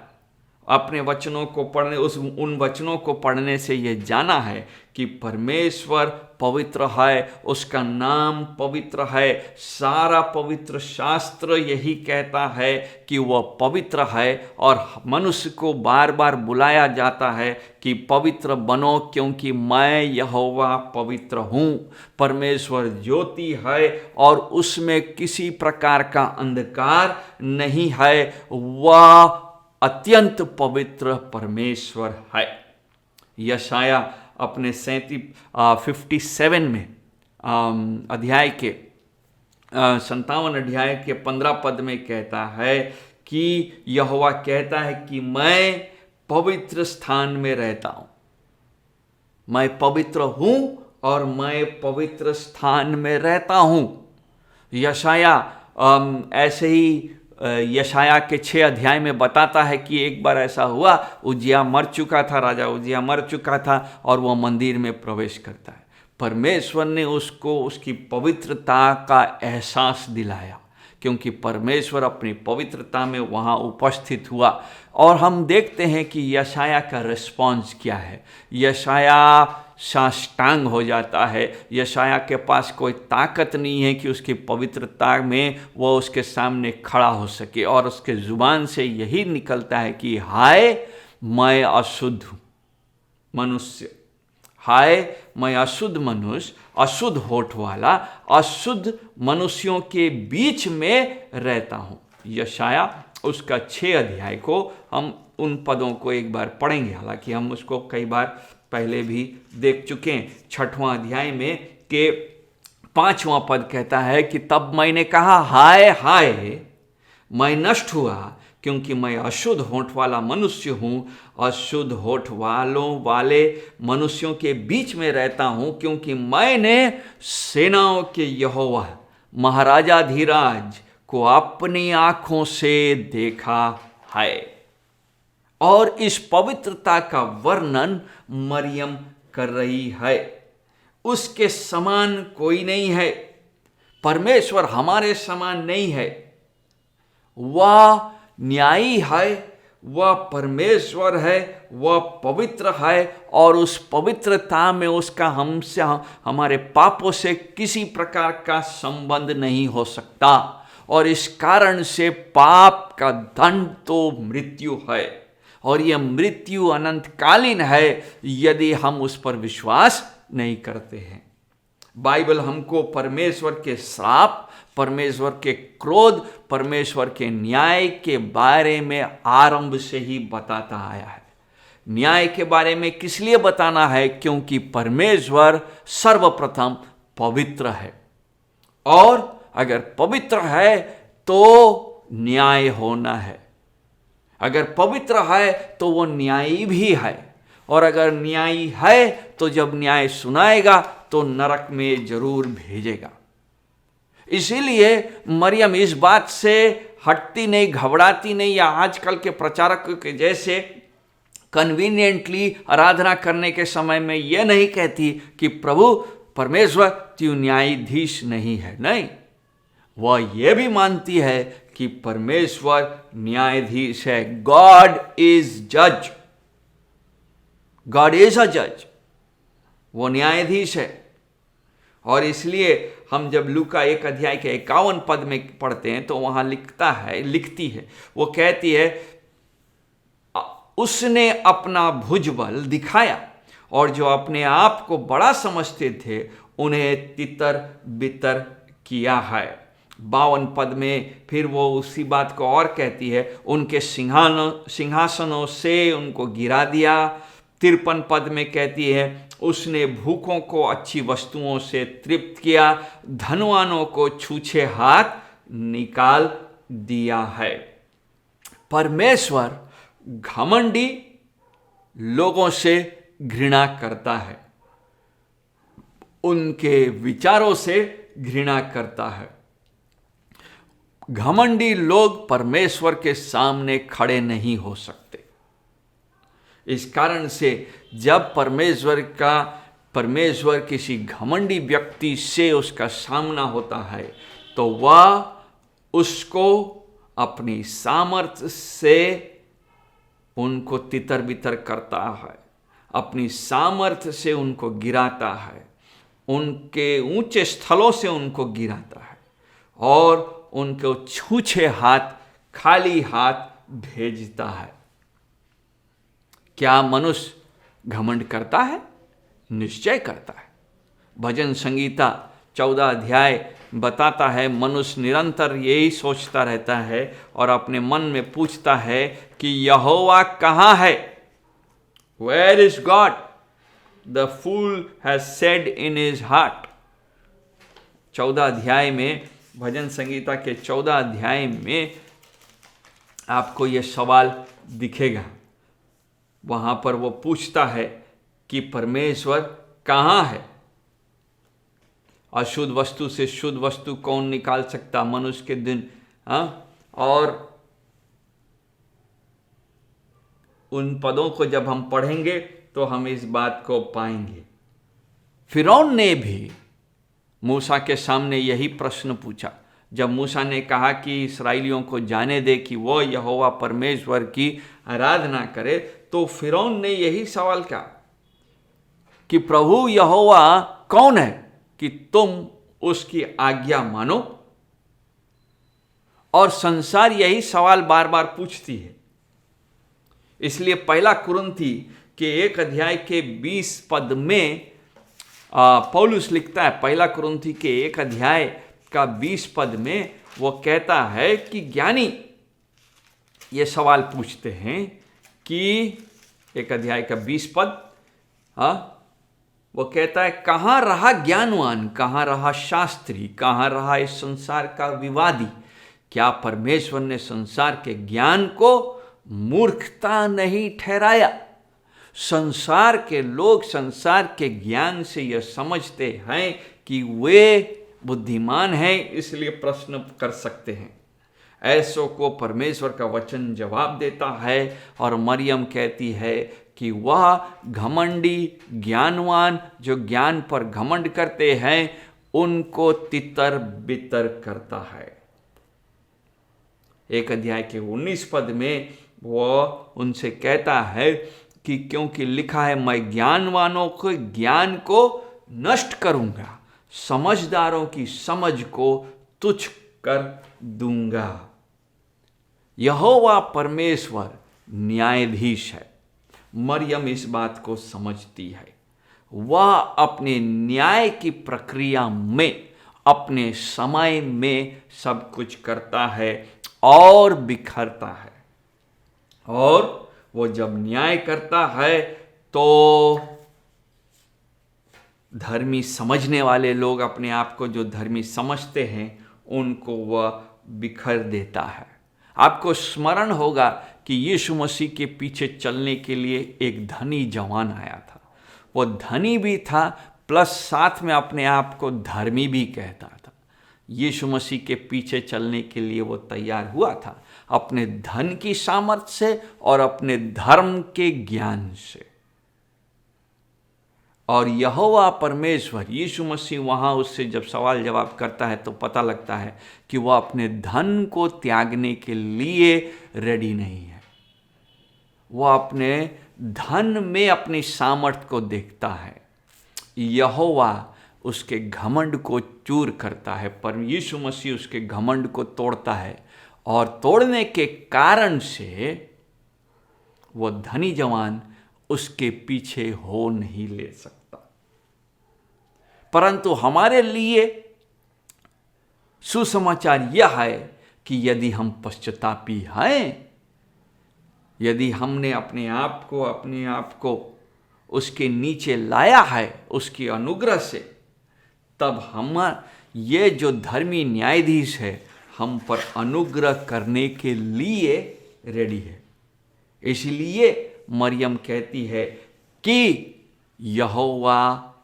अपने वचनों को पढ़ने उन वचनों को पढ़ने से ये जाना है कि परमेश्वर पवित्र है, उसका नाम पवित्र है। सारा पवित्र शास्त्र यही कहता है कि वह पवित्र है और मनुष्य को बार बार बुलाया जाता है कि पवित्र बनो क्योंकि मैं यहोवा पवित्र हूँ। परमेश्वर ज्योति है और उसमें किसी प्रकार का अंधकार नहीं है, वह अत्यंत पवित्र परमेश्वर है। यशाया अपने 57 में अध्याय के 57 अध्याय के 15 पद में कहता है कि यहोवा कहता है कि मैं पवित्र स्थान में रहता हूं, मैं पवित्र हूं और मैं पवित्र स्थान में रहता हूं। यशाया ऐसे ही यशाया के 6 अध्याय में बताता है कि एक बार ऐसा हुआ, उज्जिया मर चुका था, राजा उज्जिया मर चुका था और वह मंदिर में प्रवेश करता है। परमेश्वर ने उसको उसकी पवित्रता का एहसास दिलाया क्योंकि परमेश्वर अपनी पवित्रता में वहाँ उपस्थित हुआ। और हम देखते हैं कि यशाया का रिस्पॉन्स क्या है। यशाया साष्टांग हो जाता है। यशाया के पास कोई ताकत नहीं है कि उसकी पवित्रता में वो उसके सामने खड़ा हो सके और उसके जुबान से यही निकलता है कि हाय मैं अशुद्ध मनुष्य, हाय मैं अशुद्ध मनुष्य, अशुद्ध होठ वाला, अशुद्ध मनुष्यों के बीच में रहता हूँ। यशाया उसका 6 अध्याय को हम उन पदों को एक बार पढ़ेंगे, हालांकि हम उसको कई बार पहले भी देख चुके हैं। 6वां अध्याय में के 5वां पद कहता है कि तब मैंने कहा हाय हाय मैं नष्ट हुआ क्योंकि मैं अशुद्ध होठ वाला मनुष्य हूँ, अशुद्ध होठ वाले मनुष्यों के बीच में रहता हूँ, क्योंकि मैंने सेनाओं के यहोवा महाराजाधिराज को अपनी आंखों से देखा है। और इस पवित्रता का वर्णन मरियम कर रही है। उसके समान कोई नहीं है। परमेश्वर हमारे समान नहीं है। वह न्यायी है, वह परमेश्वर है, वह पवित्र है और उस पवित्रता में उसका हमसे हमारे पापों से किसी प्रकार का संबंध नहीं हो सकता। और इस कारण से पाप का दंड तो मृत्यु है और यह मृत्यु अनंतकालीन है यदि हम उस पर विश्वास नहीं करते हैं। बाइबल हमको परमेश्वर के श्राप, परमेश्वर के क्रोध, परमेश्वर के न्याय के बारे में आरंभ से ही बताता आया है। न्याय के बारे में किस लिए बताना है? क्योंकि परमेश्वर सर्वप्रथम पवित्र है और अगर पवित्र है तो न्याय होना है। अगर पवित्र है तो वो न्यायी भी है और अगर न्यायी है तो जब न्याय सुनाएगा तो नरक में जरूर भेजेगा। इसीलिए मरियम इस बात से हटती नहीं, घबराती नहीं या आजकल के प्रचारकों के जैसे कन्वीनियंटली आराधना करने के समय में यह नहीं कहती कि प्रभु परमेश्वर तू न्यायाधीश नहीं है। नहीं, वह यह भी मानती है कि परमेश्वर न्यायाधीश है। गॉड इज जज, गॉड इज अ जज, वो न्यायाधीश है। और इसलिए हम जब लूका 1 अध्याय के 51 पद में पढ़ते हैं तो वहां लिखती है, वो कहती है उसने अपना भुजबल दिखाया और जो अपने आप को बड़ा समझते थे उन्हें तितर बितर किया है। 52 पद में फिर वो उसी बात को और कहती है, उनके सिंहासनों से उनको गिरा दिया। 53 पद में कहती है उसने भूखों को अच्छी वस्तुओं से तृप्त किया, धनवानों को छूछे हाथ निकाल दिया है। परमेश्वर घमंडी लोगों से घृणा करता है, उनके विचारों से घृणा करता है। घमंडी लोग परमेश्वर के सामने खड़े नहीं हो सकते। इस कारण से जब परमेश्वर किसी घमंडी व्यक्ति से उसका सामना होता है तो वह उसको अपनी सामर्थ्य से उनको तितर बितर करता है, अपनी सामर्थ्य से उनको गिराता है, उनके ऊंचे स्थलों से उनको गिराता है और उनको छूछे हाथ, खाली हाथ भेजता है। क्या मनुष्य घमंड करता है? निश्चय करता है। भजन संगीता 14 अध्याय बताता है, मनुष्य निरंतर यही सोचता रहता है और अपने मन में पूछता है कि यहोवा कहाँ है? Where is God? The fool has said in his heart. 14 अध्याय में, भजन संगीता के 14 अध्याय में आपको यह सवाल दिखेगा। वहां पर वो पूछता है कि परमेश्वर कहाँ है? अशुद्ध वस्तु से शुद्ध वस्तु कौन निकाल सकता मनुष्य के दिन? और उन पदों को जब हम पढ़ेंगे तो हम इस बात को पाएंगे। फिरौन ने भी मूसा के सामने यही प्रश्न पूछा। जब मूसा ने कहा कि इस्राएलियों को जाने दे कि वो यहोवा परमेश्वर की आराधना करे, तो फिरौन ने यही सवाल कहा कि प्रभु यहोवा कौन है कि तुम उसकी आज्ञा मानो? और संसार यही सवाल बार बार पूछती है। इसलिए पहला कुरिन्थी के 1 अध्याय के 20 पद में पौलुस लिखता है, पहला कुरिन्थी के 1 अध्याय का 20 पद में वो कहता है कि ज्ञानी ये सवाल पूछते हैं कि 1 अध्याय का 20 पद, वो कहता है, कहाँ रहा ज्ञानवान, कहाँ रहा शास्त्री, कहाँ रहा इस संसार का विवादी? क्या परमेश्वर ने संसार के ज्ञान को मूर्खता नहीं ठहराया? संसार के लोग संसार के ज्ञान से यह समझते हैं कि वे बुद्धिमान हैं, इसलिए प्रश्न कर सकते हैं। ऐसों को परमेश्वर का वचन जवाब देता है और मरियम कहती है कि वह घमंडी ज्ञानवान जो ज्ञान पर घमंड करते हैं उनको तितर बितर करता है। 1 अध्याय के 19 पद में वो उनसे कहता है कि क्योंकि लिखा है, मैं ज्ञानवानों के ज्ञान को नष्ट करूंगा, समझदारों की समझ को तुच्छ कर दूंगा। यहोवा परमेश्वर न्यायाधीश है। मरियम इस बात को समझती है। वह अपने न्याय की प्रक्रिया में अपने समय में सब कुछ करता है और बिखरता है। और वो जब न्याय करता है तो धर्मी समझने वाले लोग, अपने आप को जो धर्मी समझते हैं, उनको वह बिखर देता है। आपको स्मरण होगा कि यीशु मसीह के पीछे चलने के लिए एक धनी जवान आया था। वो धनी भी था प्लस साथ में अपने आप को धर्मी भी कहता था। यीशु मसीह के पीछे चलने के लिए वो तैयार हुआ था, अपने धन की सामर्थ्य से और अपने धर्म के ज्ञान से। और यहोवा परमेश्वर यीशु मसीह वहाँ उससे जब सवाल जवाब करता है तो पता लगता है कि वह अपने धन को त्यागने के लिए रेडी नहीं है। वह अपने धन में अपनी सामर्थ्य को देखता है। यहोवा उसके घमंड को चूर करता है, पर यीशु मसीह उसके घमंड को तोड़ता है और तोड़ने के कारण से वो धनी जवान उसके पीछे हो नहीं ले सकता। परंतु हमारे लिए सुसमाचार यह है कि यदि हम पश्चातापी हैं, यदि हमने अपने आप को उसके नीचे लाया है उसकी अनुग्रह से, तब हम ये जो धर्मी न्यायाधीश है हम पर अनुग्रह करने के लिए रेडी है। इसलिए मरियम कहती है कि यहोवा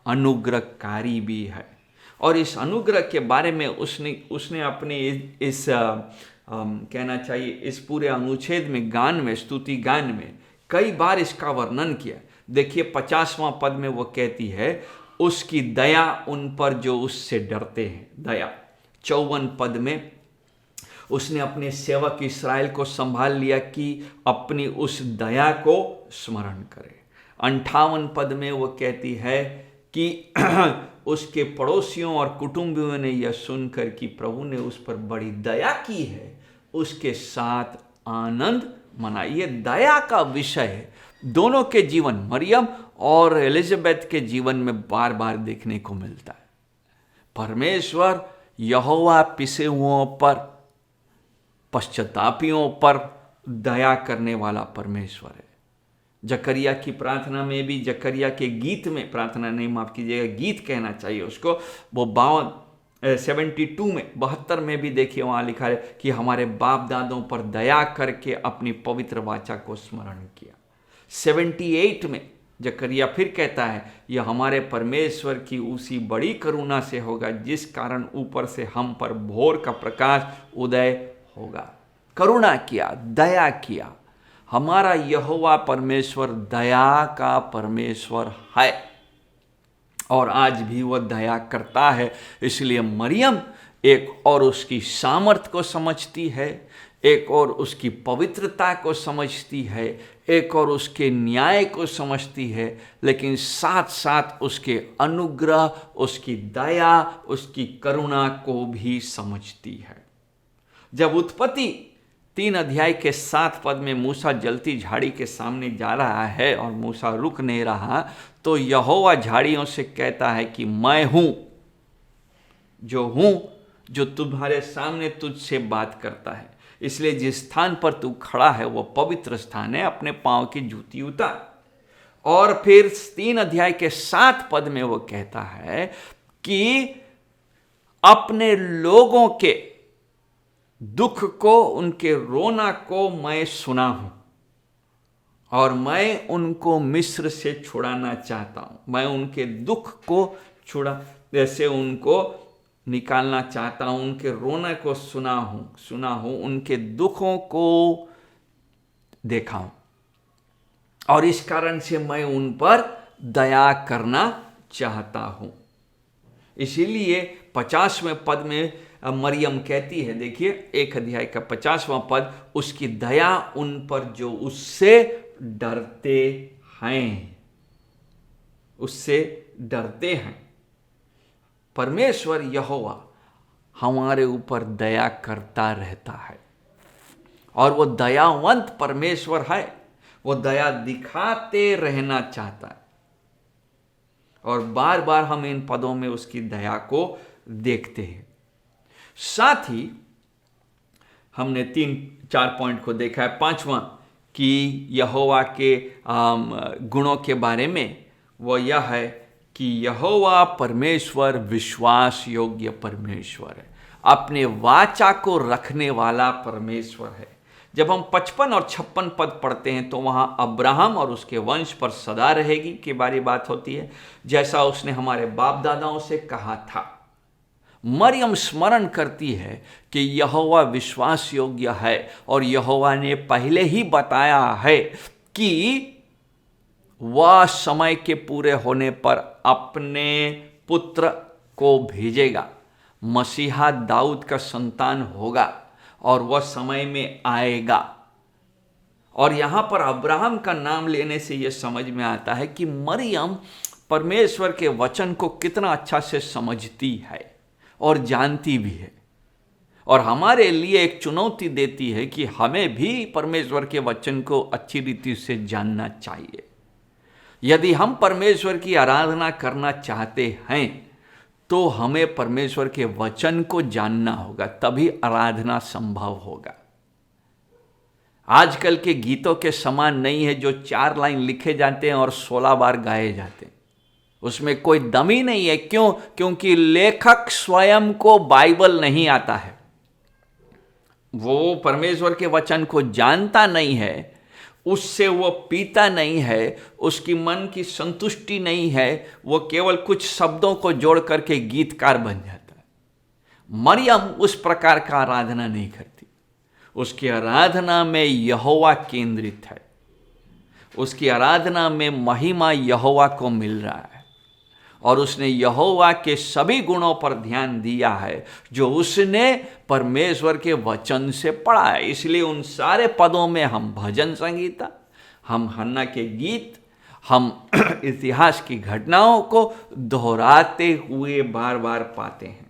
अनुग्रहकारी भी है। और इस अनुग्रह के बारे में उसने अपने इस कहना चाहिए इस पूरे अनुच्छेद में, गान में, स्तुति गान में कई बार इसका वर्णन किया। देखिए 50वां पद में वो कहती है, उसकी दया उन पर जो उससे डरते हैं। दया 54 पद में, उसने अपने सेवक इस्राएल को संभाल लिया कि अपनी उस दया को स्मरण करे। 58 पद में वो कहती है कि उसके पड़ोसियों और कुटुंबियों ने यह सुनकर कि प्रभु ने उस पर बड़ी दया की है, उसके साथ आनंद मना। ये दया का विषय है। दोनों के जीवन, मरियम और एलिजाबेथ के जीवन में बार बार देखने को मिलता है। परमेश्वर यहोवा पिसे हुओं पर, पश्चातापियों पर दया करने वाला परमेश्वर है। जकरिया की प्रार्थना में भी, जकरिया के गीत में, प्रार्थना नहीं माफ कीजिएगा, गीत कहना चाहिए उसको, वो 72 में 72 में भी देखिए वहाँ लिखा है कि हमारे बाप दादों पर दया करके अपनी पवित्र वाचा को स्मरण किया। 78 में जकरिया फिर कहता है, यह हमारे परमेश्वर की उसी बड़ी करुणा से होगा जिस कारण ऊपर से हम पर भोर का प्रकाश उदय होगा। करुणा किया, दया किया। हमारा यहोवा परमेश्वर दया का परमेश्वर है और आज भी वह दया करता है। इसलिए मरियम एक और उसकी सामर्थ्य को समझती है, एक और उसकी पवित्रता को समझती है, एक और उसके न्याय को समझती है, लेकिन साथ साथ उसके अनुग्रह, उसकी दया, उसकी करुणा को भी समझती है। जब उत्पत्ति 3 अध्याय के 7 पद में मूसा जलती झाड़ी के सामने जा रहा है और मूसा रुक नहीं रहा, तो यहोवा झाड़ियों से कहता है कि मैं हूं जो तुम्हारे सामने तुझसे बात करता है। इसलिए जिस स्थान पर तू खड़ा है वो पवित्र स्थान है, अपने पांव की जूती उतार। और फिर 3 अध्याय के 7 पद में वो कहता है कि अपने लोगों के दुख को, उनके रोना को मैं सुना हूं और मैं उनको मिस्र से छुड़ाना चाहता हूं। मैं उनके दुख को जैसे उनको निकालना चाहता हूं, उनके रोने को सुना हूं, उनके दुखों को देखा हूं और इस कारण से मैं उन पर दया करना चाहता हूं। इसीलिए 50वें पद में मरियम कहती है, देखिए 1 अध्याय का 50वां पद, उसकी दया उन पर जो उससे डरते हैं, उससे डरते हैं। परमेश्वर यहोवा हमारे ऊपर दया करता रहता है और वो दयावंत परमेश्वर है। वो दया दिखाते रहना चाहता है और बार बार हम इन पदों में उसकी दया को देखते हैं। साथ ही हमने 3-4 पॉइंट को देखा है। 5वां कि यहोवा के गुणों के बारे में, वो यह है कि यहोवा परमेश्वर विश्वास योग्य परमेश्वर है, अपने वाचा को रखने वाला परमेश्वर है। जब हम 55 और 56 पद पढ़ते हैं तो वहां अब्राहम और उसके वंश पर सदा रहेगी की बारी बात होती है, जैसा उसने हमारे बाप दादाओं से कहा था। मरियम स्मरण करती है कि यहोवा विश्वास योग्य है और यहोवा ने पहले ही बताया है कि वह समय के पूरे होने पर अपने पुत्र को भेजेगा, मसीहा दाऊद का संतान होगा और वह समय में आएगा। और यहां पर अब्राहम का नाम लेने से यह समझ में आता है कि मरियम परमेश्वर के वचन को कितना अच्छा से समझती है और जानती भी है और हमारे लिए एक चुनौती देती है कि हमें भी परमेश्वर के वचन को अच्छी रीति से जानना चाहिए। यदि हम परमेश्वर की आराधना करना चाहते हैं तो हमें परमेश्वर के वचन को जानना होगा, तभी आराधना संभव होगा। आजकल के गीतों के समान नहीं है जो 4 लाइन लिखे जाते हैं और 16 बार गाए जाते हैं, उसमें कोई दम ही नहीं है। क्यों? क्योंकि लेखक स्वयं को बाइबल नहीं आता है, वो परमेश्वर के वचन को जानता नहीं है, उससे वो पीता नहीं है, उसकी मन की संतुष्टि नहीं है, वो केवल कुछ शब्दों को जोड़ करके गीतकार बन जाता है। मरियम उस प्रकार का आराधना नहीं करती, उसकी आराधना में यहोवा केंद्रित है, उसकी आराधना में महिमा यहोवा को मिल रहा है और उसने यहोवा के सभी गुणों पर ध्यान दिया है जो उसने परमेश्वर के वचन से पढ़ा है। इसलिए उन सारे पदों में हम भजन संगीता, हम हन्ना के गीत, हम इतिहास की घटनाओं को दोहराते हुए बार बार पाते हैं।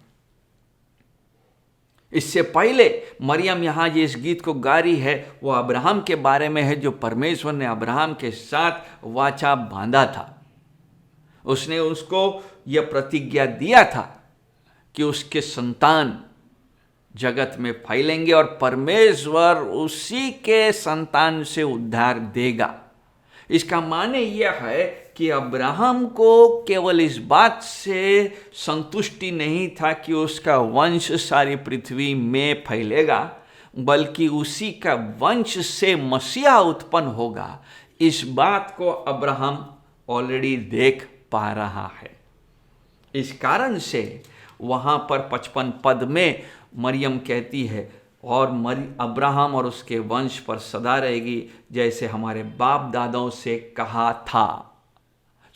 इससे पहले मरियम यहाँ जिस गीत को गा रही है वो अब्राहम के बारे में है, जो परमेश्वर ने अब्राहम के साथ वाचा बांधा था। उसने उसको यह प्रतिज्ञा दिया था कि उसके संतान जगत में फैलेंगे और परमेश्वर उसी के संतान से उद्धार देगा। इसका माने यह है कि अब्राहम को केवल इस बात से संतुष्टि नहीं था कि उसका वंश सारी पृथ्वी में फैलेगा, बल्कि उसी का वंश से मसीहा उत्पन्न होगा। इस बात को अब्राहम ऑलरेडी देख पा रहा है। इस कारण से वहाँ पर 55 पद में मरियम कहती है, और अब्राहम और उसके वंश पर सदा रहेगी, जैसे हमारे बाप दादाओं से कहा था।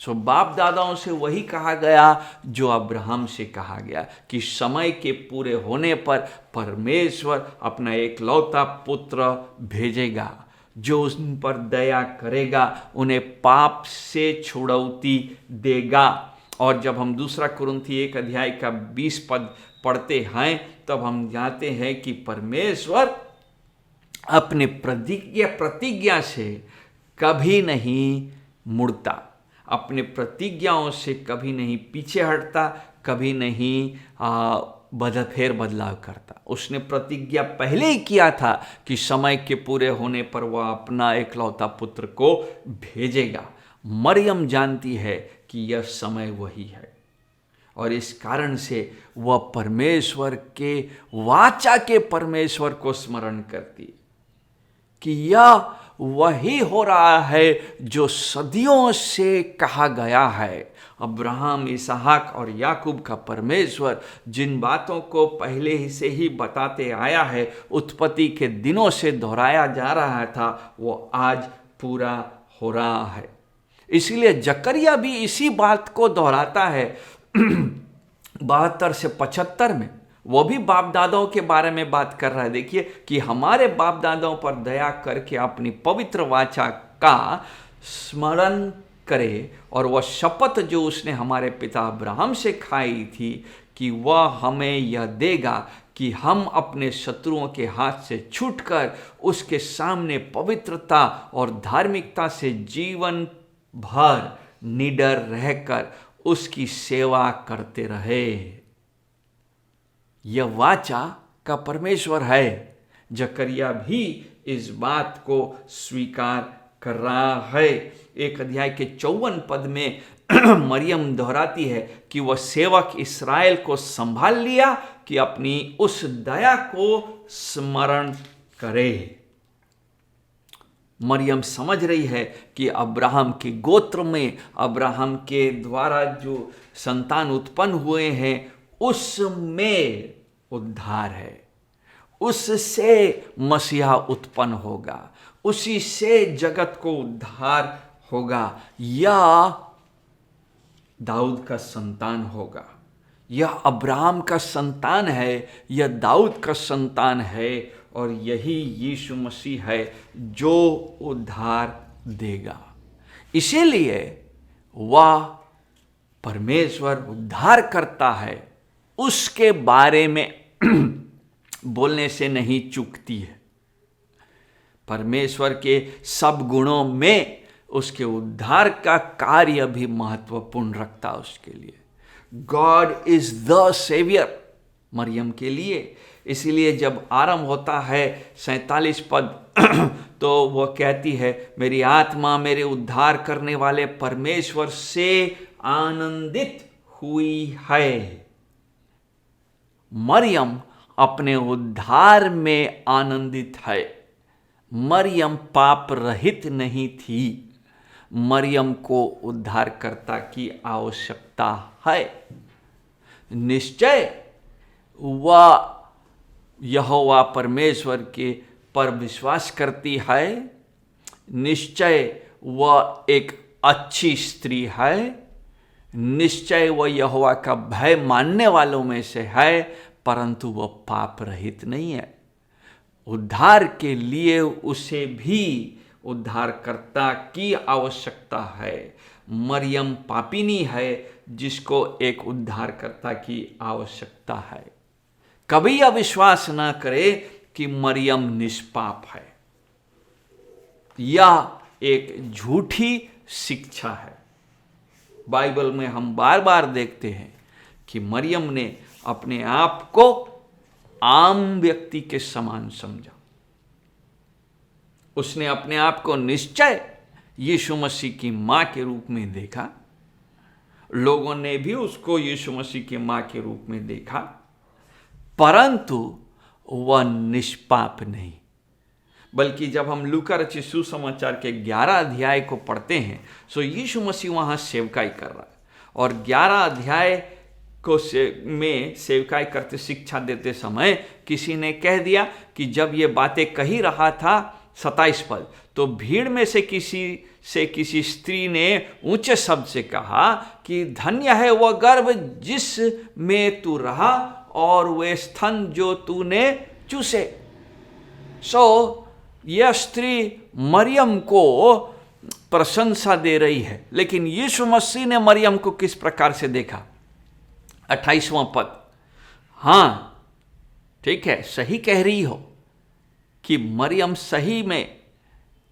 सो बाप दादाओं से वही कहा गया जो अब्राहम से कहा गया कि समय के पूरे होने पर परमेश्वर अपना एकलौता पुत्र भेजेगा, जो उन पर दया करेगा, उन्हें पाप से छुड़ौती देगा। और जब हम 2 कुरिन्थी 1 अध्याय का 20 पद पढ़ते हैं तब हम जानते हैं कि परमेश्वर अपने प्रतिज्ञा से कभी नहीं मुड़ता, अपने प्रतिज्ञाओं से कभी नहीं पीछे हटता, कभी नहीं फेर बदलाव करता। उसने प्रतिज्ञा पहले ही किया था कि समय के पूरे होने पर वह अपना एकलौता पुत्र को भेजेगा। मरियम जानती है कि यह समय वही है, और इस कारण से वह परमेश्वर के वाचा के परमेश्वर को स्मरण करती है कि यह वही हो रहा है जो सदियों से कहा गया है। अब्राहम, इसहाक और याकूब का परमेश्वर जिन बातों को पहले ही से ही बताते आया है, उत्पत्ति के दिनों से दोहराया जा रहा था, वो आज पूरा हो रहा है। इसीलिए जकरिया भी इसी बात को दोहराता है 72 से 75 में। वो भी बाप दादाओं के बारे में बात कर रहा है। देखिए कि हमारे बाप दादाओं पर दया करके अपनी पवित्र वाचा का स्मरण करे, और वह शपथ जो उसने हमारे पिता अब्राहम से खाई थी कि वह हमें यह देगा कि हम अपने शत्रुओं के हाथ से छूटकर उसके सामने पवित्रता और धार्मिकता से जीवन भर निडर रहकर उसकी सेवा करते रहे। यह वाचा का परमेश्वर है। जकरिया भी इस बात को स्वीकार कर रहा है। 1 अध्याय के 54 पद में मरियम दोहराती है कि वह सेवक इस्राएल को संभाल लिया कि अपनी उस दया को स्मरण करे। मरियम समझ रही है कि अब्राहम के गोत्र में, अब्राहम के द्वारा जो संतान उत्पन्न हुए हैं, उसमें उद्धार है, उससे मसीहा उत्पन्न होगा, उसी से जगत को उद्धार होगा। यह दाऊद का संतान होगा, यह अब्राहम का संतान है, यह दाऊद का संतान है, और यही यीशु मसीह है जो उद्धार देगा। इसीलिए वह परमेश्वर उद्धार करता है, उसके बारे में बोलने से नहीं चूकती है। परमेश्वर के सब गुणों में उसके उद्धार का कार्य भी महत्वपूर्ण रखता है उसके लिए। God is the saviour Mariam के लिए। इसीलिए जब आरंभ होता है 47 पद तो वह कहती है, मेरी आत्मा मेरे उद्धार करने वाले परमेश्वर से आनंदित हुई है। मरियम अपने उद्धार में आनंदित है। मरियम पाप रहित नहीं थी। मरियम को उद्धारकर्ता की आवश्यकता है। निश्चय वह यहोवा परमेश्वर के पर विश्वास करती है। निश्चय वह एक अच्छी स्त्री है। निश्चय वह यहोवा का भय मानने वालों में से है, परंतु वह पाप रहित नहीं है। उद्धार के लिए उसे भी उद्धारकर्ता की आवश्यकता है। मरियम पापिनी है जिसको एक उद्धारकर्ता की आवश्यकता है। कभी यह विश्वास ना करे कि मरियम निष्पाप है। यह एक झूठी शिक्षा है। बाइबल में हम बार बार देखते हैं कि मरियम ने अपने आप को आम व्यक्ति के समान समझा। उसने अपने आप को निश्चय यीशु मसीह की मां के रूप में देखा। लोगों ने भी उसको यीशु मसीह की मां के रूप में देखा, परंतु वह निष्पाप नहीं। बल्कि जब हम लूका रचित सुसमाचार के 11 अध्याय को पढ़ते हैं तो यीशु मसीह वहाँ सेवकाई कर रहा है, और 11 अध्याय को में सेवकाई करते शिक्षा देते समय किसी ने कह दिया कि जब ये बातें कही रहा था 27 पद, तो भीड़ में से किसी स्त्री ने ऊंचे शब्द से कहा कि धन्य है वह गर्भ जिस में तू रहा और वे स्तन जो तूने चूसे। यह स्त्री मरियम को प्रशंसा दे रही है, लेकिन यीशु मसीह ने मरियम को किस प्रकार से देखा? 28वां पद। हाँ ठीक है, सही कह रही हो कि मरियम सही में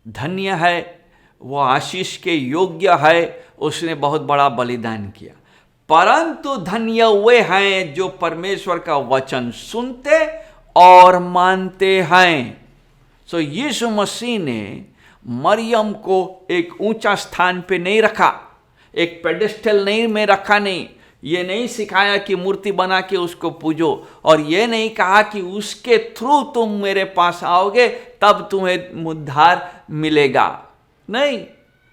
धन्य है, वह आशीष के योग्य है, उसने बहुत बड़ा बलिदान किया। परंतु धन्य वे हैं जो परमेश्वर का वचन सुनते और मानते हैं। यीशु मसीह ने मरियम को एक ऊंचा स्थान पे नहीं रखा, एक पेडेस्टल नहीं में रखा। नहीं, ये नहीं सिखाया कि मूर्ति बना के उसको पूजो, और ये नहीं कहा कि उसके थ्रू तुम मेरे पास आओगे तब तुम्हें उद्धार मिलेगा। नहीं,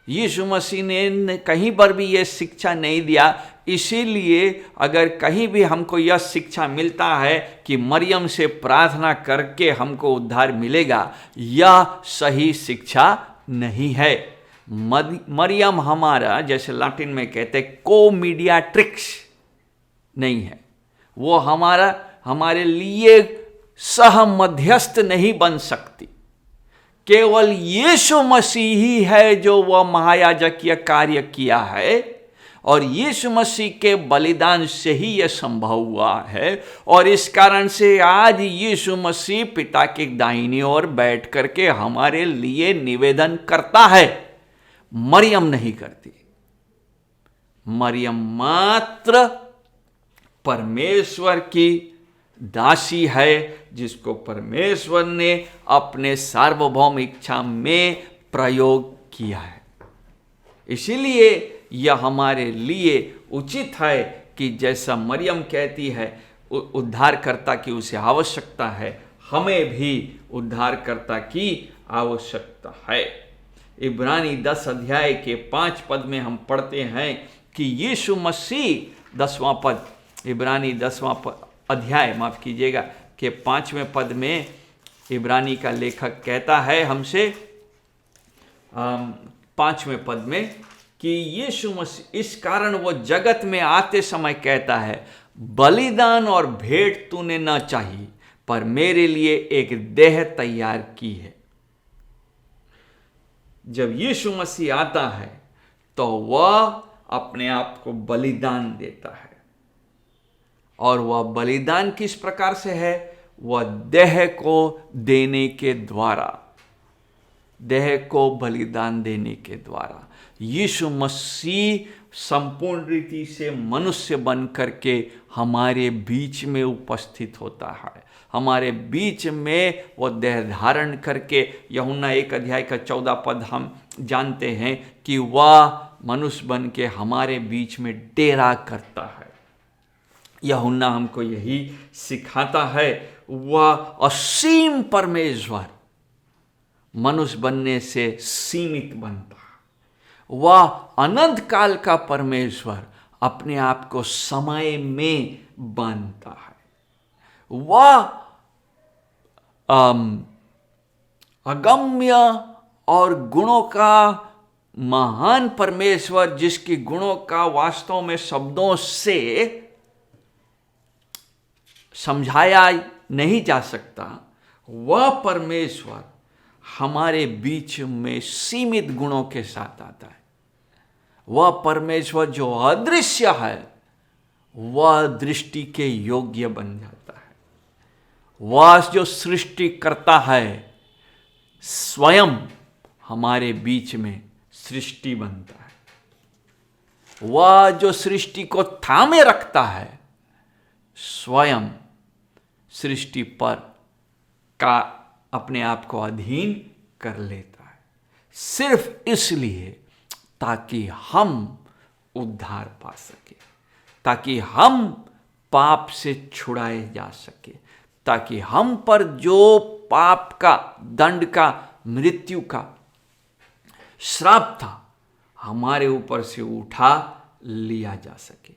यीशु मसीह ने कहीं पर भी यह शिक्षा नहीं दिया। इसीलिए अगर कहीं भी हमको यह शिक्षा मिलता है कि मरियम से प्रार्थना करके हमको उद्धार मिलेगा, यह सही शिक्षा नहीं है। मरियम हमारा, जैसे लैटिन में कहते हैं, को मीडियाट्रिक्स नहीं है। वो हमारे लिए सह मध्यस्थ नहीं बन सकती। केवल यीशु मसीह ही है जो वह महायाजकीय कार्य किया है, और यीशु मसीह के बलिदान से ही यह संभव हुआ है। और इस कारण से आज यीशु मसीह पिता की दाहिनी ओर बैठ करके हमारे लिए निवेदन करता है। मरियम नहीं करती। मरियम मात्र परमेश्वर की दासी है, जिसको परमेश्वर ने अपने सार्वभौम इच्छा में प्रयोग किया है। इसीलिए यह हमारे लिए उचित है कि जैसा मरियम कहती है उद्धारकर्ता की उसे आवश्यकता है, हमें भी उद्धारकर्ता की आवश्यकता है। इब्रानी 10 अध्याय के 5 पद में हम पढ़ते हैं कि यीशु मसीह 10वां पद, इब्रानी 10वां अध्याय माफ कीजिएगा के 5वें पद में इब्रानी का लेखक कहता है हमसे 5वें पद में कि यीशु मसीह इस कारण वो जगत में आते समय कहता है, बलिदान और भेंट तूने न चाहिए, पर मेरे लिए एक देह तैयार की है। जब यीशु मसीह आता है तो वह अपने आप को बलिदान देता है, और वह बलिदान किस प्रकार से है? वह देह को देने के द्वारा, देह को बलिदान देने के द्वारा। यीशु मसीह संपूर्ण रीति से मनुष्य बन करके हमारे बीच में उपस्थित होता है। हमारे बीच में वो देह धारण करके, यूहन्ना 1 अध्याय का 14 पद हम जानते हैं कि वह मनुष्य बन के हमारे बीच में डेरा करता है। यूहन्ना हमको यही सिखाता है। वह असीम परमेश्वर मनुष्य बनने से सीमित बनता है। वह अनंत काल का परमेश्वर अपने आप को समय में बांधता है। वह अगम्य और गुणों का महान परमेश्वर जिसके गुणों का वास्तव में शब्दों से समझाया नहीं जा सकता, वह परमेश्वर हमारे बीच में सीमित गुणों के साथ आता है। वह परमेश्वर जो अदृश्य है वह दृष्टि के योग्य बन जाता है। वह जो सृष्टि करता है स्वयं हमारे बीच में सृष्टि बनता है। वह जो सृष्टि को थामे रखता है स्वयं सृष्टि पर का अपने आप को अधीन कर लेता है, सिर्फ इसलिए ताकि हम उद्धार पा सके, ताकि हम पाप से छुड़ाए जा सके, ताकि हम पर जो पाप का दंड का मृत्यु का श्राप था हमारे ऊपर से उठा लिया जा सके।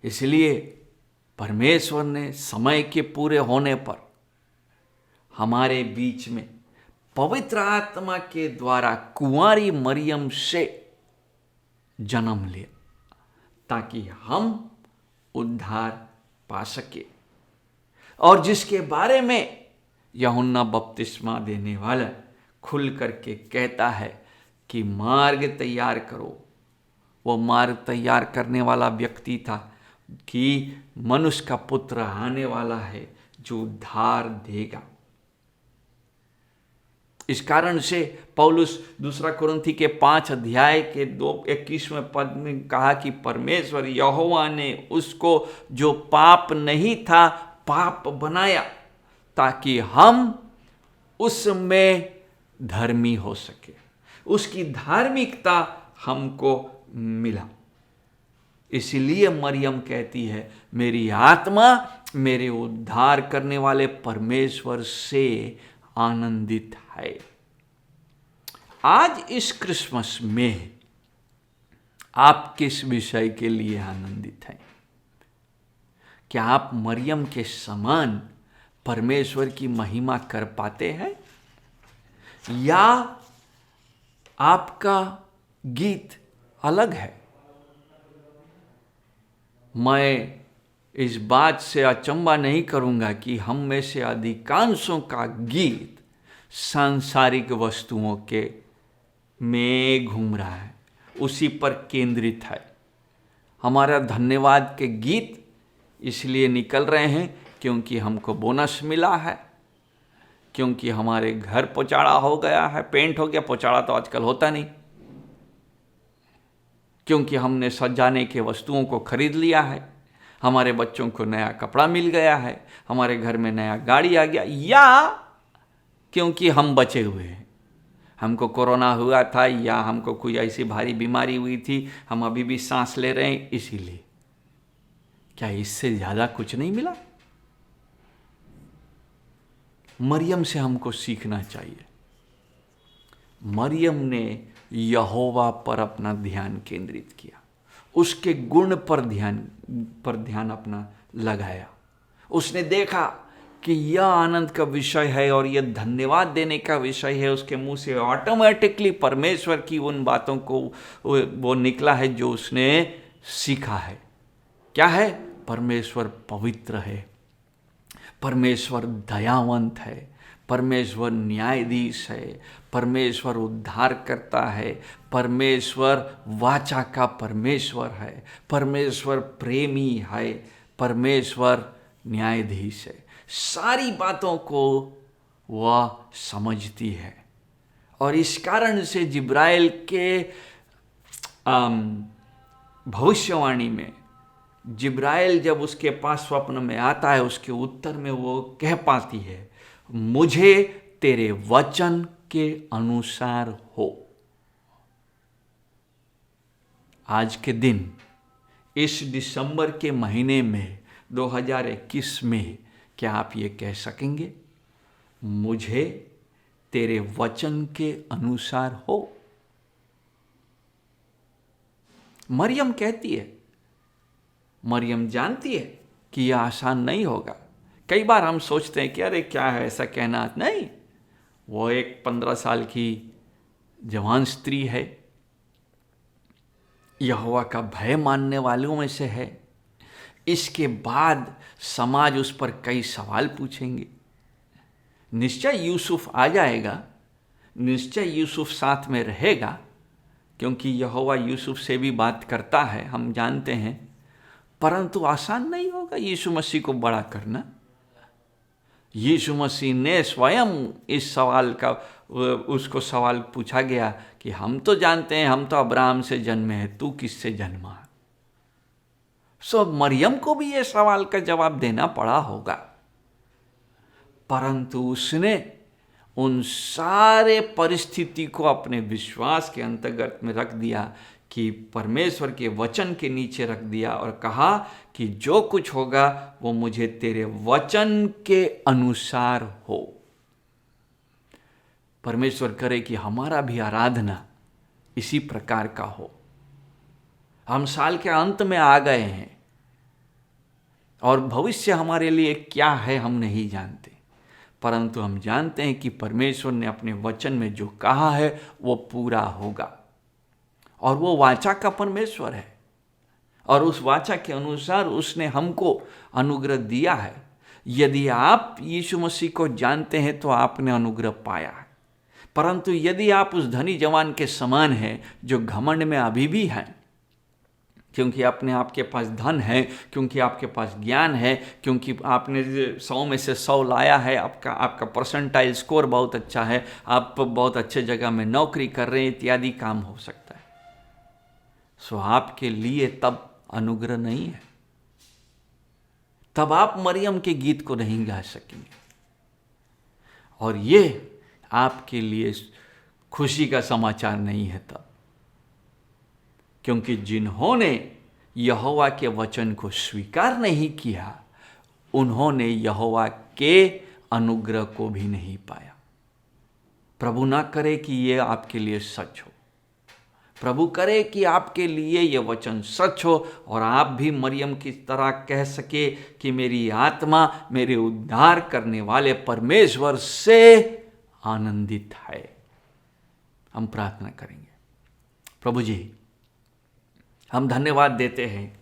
इसलिए परमेश्वर ने समय के पूरे होने पर हमारे बीच में पवित्र आत्मा के द्वारा कुंवारी मरियम से जन्म लिया ताकि हम उद्धार पा सके, और जिसके बारे में यूहन्ना बपतिस्मा देने वाला खुल करके कहता है कि मार्ग तैयार करो। वो मार्ग तैयार करने वाला व्यक्ति था कि मनुष्य का पुत्र आने वाला है जो उद्धार देगा। इस कारण से पौलुस दूसरा कुरिन्थी के 5 अध्याय के 2:21वें पद में कहा कि परमेश्वर यहोवा ने उसको जो पाप नहीं था पाप बनाया ताकि हम उसमें धर्मी हो सके, उसकी धार्मिकता हमको मिला। इसलिए मरियम कहती है मेरी आत्मा मेरे उद्धार करने वाले परमेश्वर से आनंदित है। आज इस क्रिसमस में आप किस विषय के लिए आनंदित हैं? क्या आप मरियम के समान परमेश्वर की महिमा कर पाते हैं, या आपका गीत अलग है? मैं इस बात से अचंभा नहीं करूंगा कि हम में से अधिकांशों का गीत सांसारिक वस्तुओं के में घूम रहा है, उसी पर केंद्रित है। हमारा धन्यवाद के गीत इसलिए निकल रहे हैं क्योंकि हमको बोनस मिला है, क्योंकि हमारे घर पोचाड़ा हो गया है, पेंट हो गया, पोचाड़ा तो आजकल होता नहीं, क्योंकि हमने सजाने के वस्तुओं को खरीद लिया है, हमारे बच्चों को नया कपड़ा मिल गया है, हमारे घर में नया गाड़ी आ गया, या क्योंकि हम बचे हुए हैं। हमको कोरोना हुआ था या हमको कोई ऐसी भारी बीमारी हुई थी, हम अभी भी सांस ले रहे हैं, इसीलिए। क्या इससे ज़्यादा कुछ नहीं मिला? मरियम से हमको सीखना चाहिए। मरियम ने यहोवा पर अपना ध्यान केंद्रित किया, उसके गुण पर ध्यान अपना लगाया। उसने देखा कि यह आनंद का विषय है और यह धन्यवाद देने का विषय है। उसके मुंह से ऑटोमेटिकली परमेश्वर की उन बातों को वो निकला है जो उसने सीखा है। क्या है? परमेश्वर पवित्र है, परमेश्वर दयावंत है, परमेश्वर न्यायाधीश है, परमेश्वर उद्धार करता है, परमेश्वर वाचा का परमेश्वर है, परमेश्वर प्रेमी है, परमेश्वर न्यायाधीश है। सारी बातों को वह समझती है, और इस कारण से जिब्राइल के भविष्यवाणी में जिब्राइल जब उसके पास स्वप्न में आता है, उसके उत्तर में वो कह पाती है, मुझे तेरे वचन के अनुसार हो। आज के दिन, इस दिसंबर के महीने में 2021 में, क्या आप ये कह सकेंगे, मुझे तेरे वचन के अनुसार हो? मरियम कहती है, मरियम जानती है कि यह आसान नहीं होगा। कई बार हम सोचते हैं कि अरे क्या है ऐसा कहना। नहीं, वो एक 15 साल की जवान स्त्री है, यहोवा का भय मानने वालों में से है। इसके बाद समाज उस पर कई सवाल पूछेंगे। निश्चय यूसुफ आ जाएगा, निश्चय यूसुफ साथ में रहेगा, क्योंकि यहोवा यूसुफ से भी बात करता है, हम जानते हैं। परंतु आसान नहीं होगा यीशु मसीह को बड़ा करना। यीशु मसीह ने स्वयं इस सवाल का, उसको सवाल पूछा गया कि हम तो जानते हैं, हम तो अब्राहम से जन्मे हैं, तू किससे जन्मा? सो मरियम को भी ये सवाल का जवाब देना पड़ा होगा। परंतु उसने उन सारे परिस्थिति को अपने विश्वास के अंतर्गत में रख दिया, कि परमेश्वर के वचन के नीचे रख दिया और कहा कि जो कुछ होगा वो मुझे तेरे वचन के अनुसार हो। परमेश्वर करे कि हमारा भी आराधना इसी प्रकार का हो। हम साल के अंत में आ गए हैं और भविष्य हमारे लिए क्या है हम नहीं जानते, परंतु हम जानते हैं कि परमेश्वर ने अपने वचन में जो कहा है वो पूरा होगा। और वो वाचा का परमेश्वर है और उस वाचा के अनुसार उसने हमको अनुग्रह दिया है। यदि आप यीशु मसीह को जानते हैं तो आपने अनुग्रह पाया है। परंतु यदि आप उस धनी जवान के समान हैं जो घमंड में अभी भी हैं, क्योंकि अपने आपके पास धन है, क्योंकि आपके पास ज्ञान है, क्योंकि आपने 100 में से 100 लाया है, आपका परसेंटाइल स्कोर बहुत अच्छा है, आप बहुत अच्छे जगह में नौकरी कर रहे हैं, इत्यादि काम हो सकता है। सो आपके लिए तब अनुग्रह नहीं है, तब आप मरियम के गीत को नहीं गा सकेंगे। और ये आपके लिए खुशी का समाचार नहीं है तब, क्योंकि जिन्होंने यहोवा के वचन को स्वीकार नहीं किया उन्होंने यहोवा के अनुग्रह को भी नहीं पाया। प्रभु ना करे कि ये आपके लिए सच हो, प्रभु करे कि आपके लिए ये वचन सच हो और आप भी मरियम की तरह कह सके कि मेरी आत्मा मेरे उद्धार करने वाले परमेश्वर से आनंदित है। हम प्रार्थना करेंगे। प्रभु जी, हम धन्यवाद देते हैं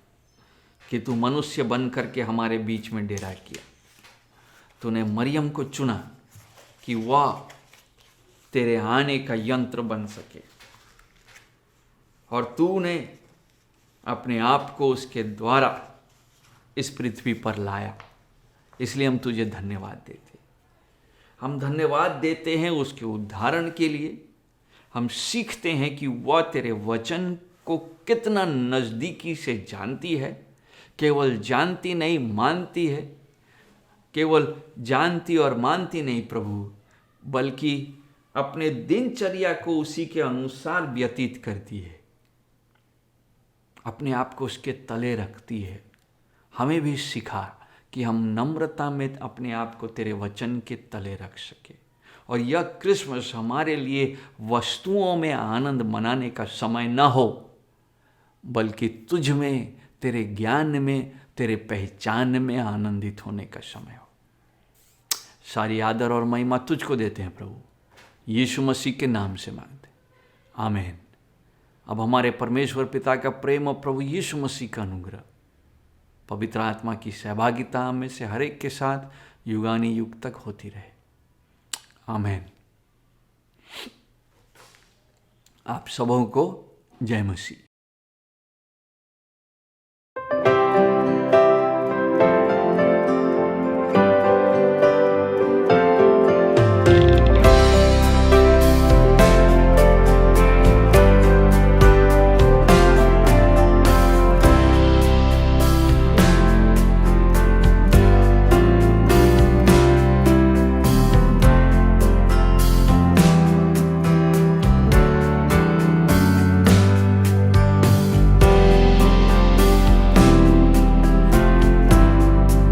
कि तू मनुष्य बन करके हमारे बीच में डेरा किया। तूने मरियम को चुना कि वह तेरे आने का यंत्र बन सके और तूने अपने आप को उसके द्वारा इस पृथ्वी पर लाया। इसलिए हम तुझे धन्यवाद देते हैं। हम धन्यवाद देते हैं उसके उद्धारण के लिए। हम सीखते हैं कि वह तेरे वचन को कितना नज़दीकी से जानती है। केवल जानती नहीं, मानती है। केवल जानती और मानती नहीं प्रभु, बल्कि अपने दिनचर्या को उसी के अनुसार व्यतीत करती है, अपने आप को उसके तले रखती है। हमें भी सिखा कि हम नम्रता में अपने आप को तेरे वचन के तले रख सके। और यह क्रिसमस हमारे लिए वस्तुओं में आनंद मनाने का समय न हो, बल्कि तुझ में, तेरे ज्ञान में, तेरे पहचान में आनंदित होने का समय हो। सारी आदर और महिमा तुझको देते हैं प्रभु, यीशु मसीह के नाम से मांगते, आमीन। अब हमारे परमेश्वर पिता का प्रेम और प्रभु यीशु मसीह का अनुग्रह, पवित्र आत्मा की सहभागिता में से हर एक के साथ युगानी युग तक होती रहे, आमीन। आप सबों को जय मसीह।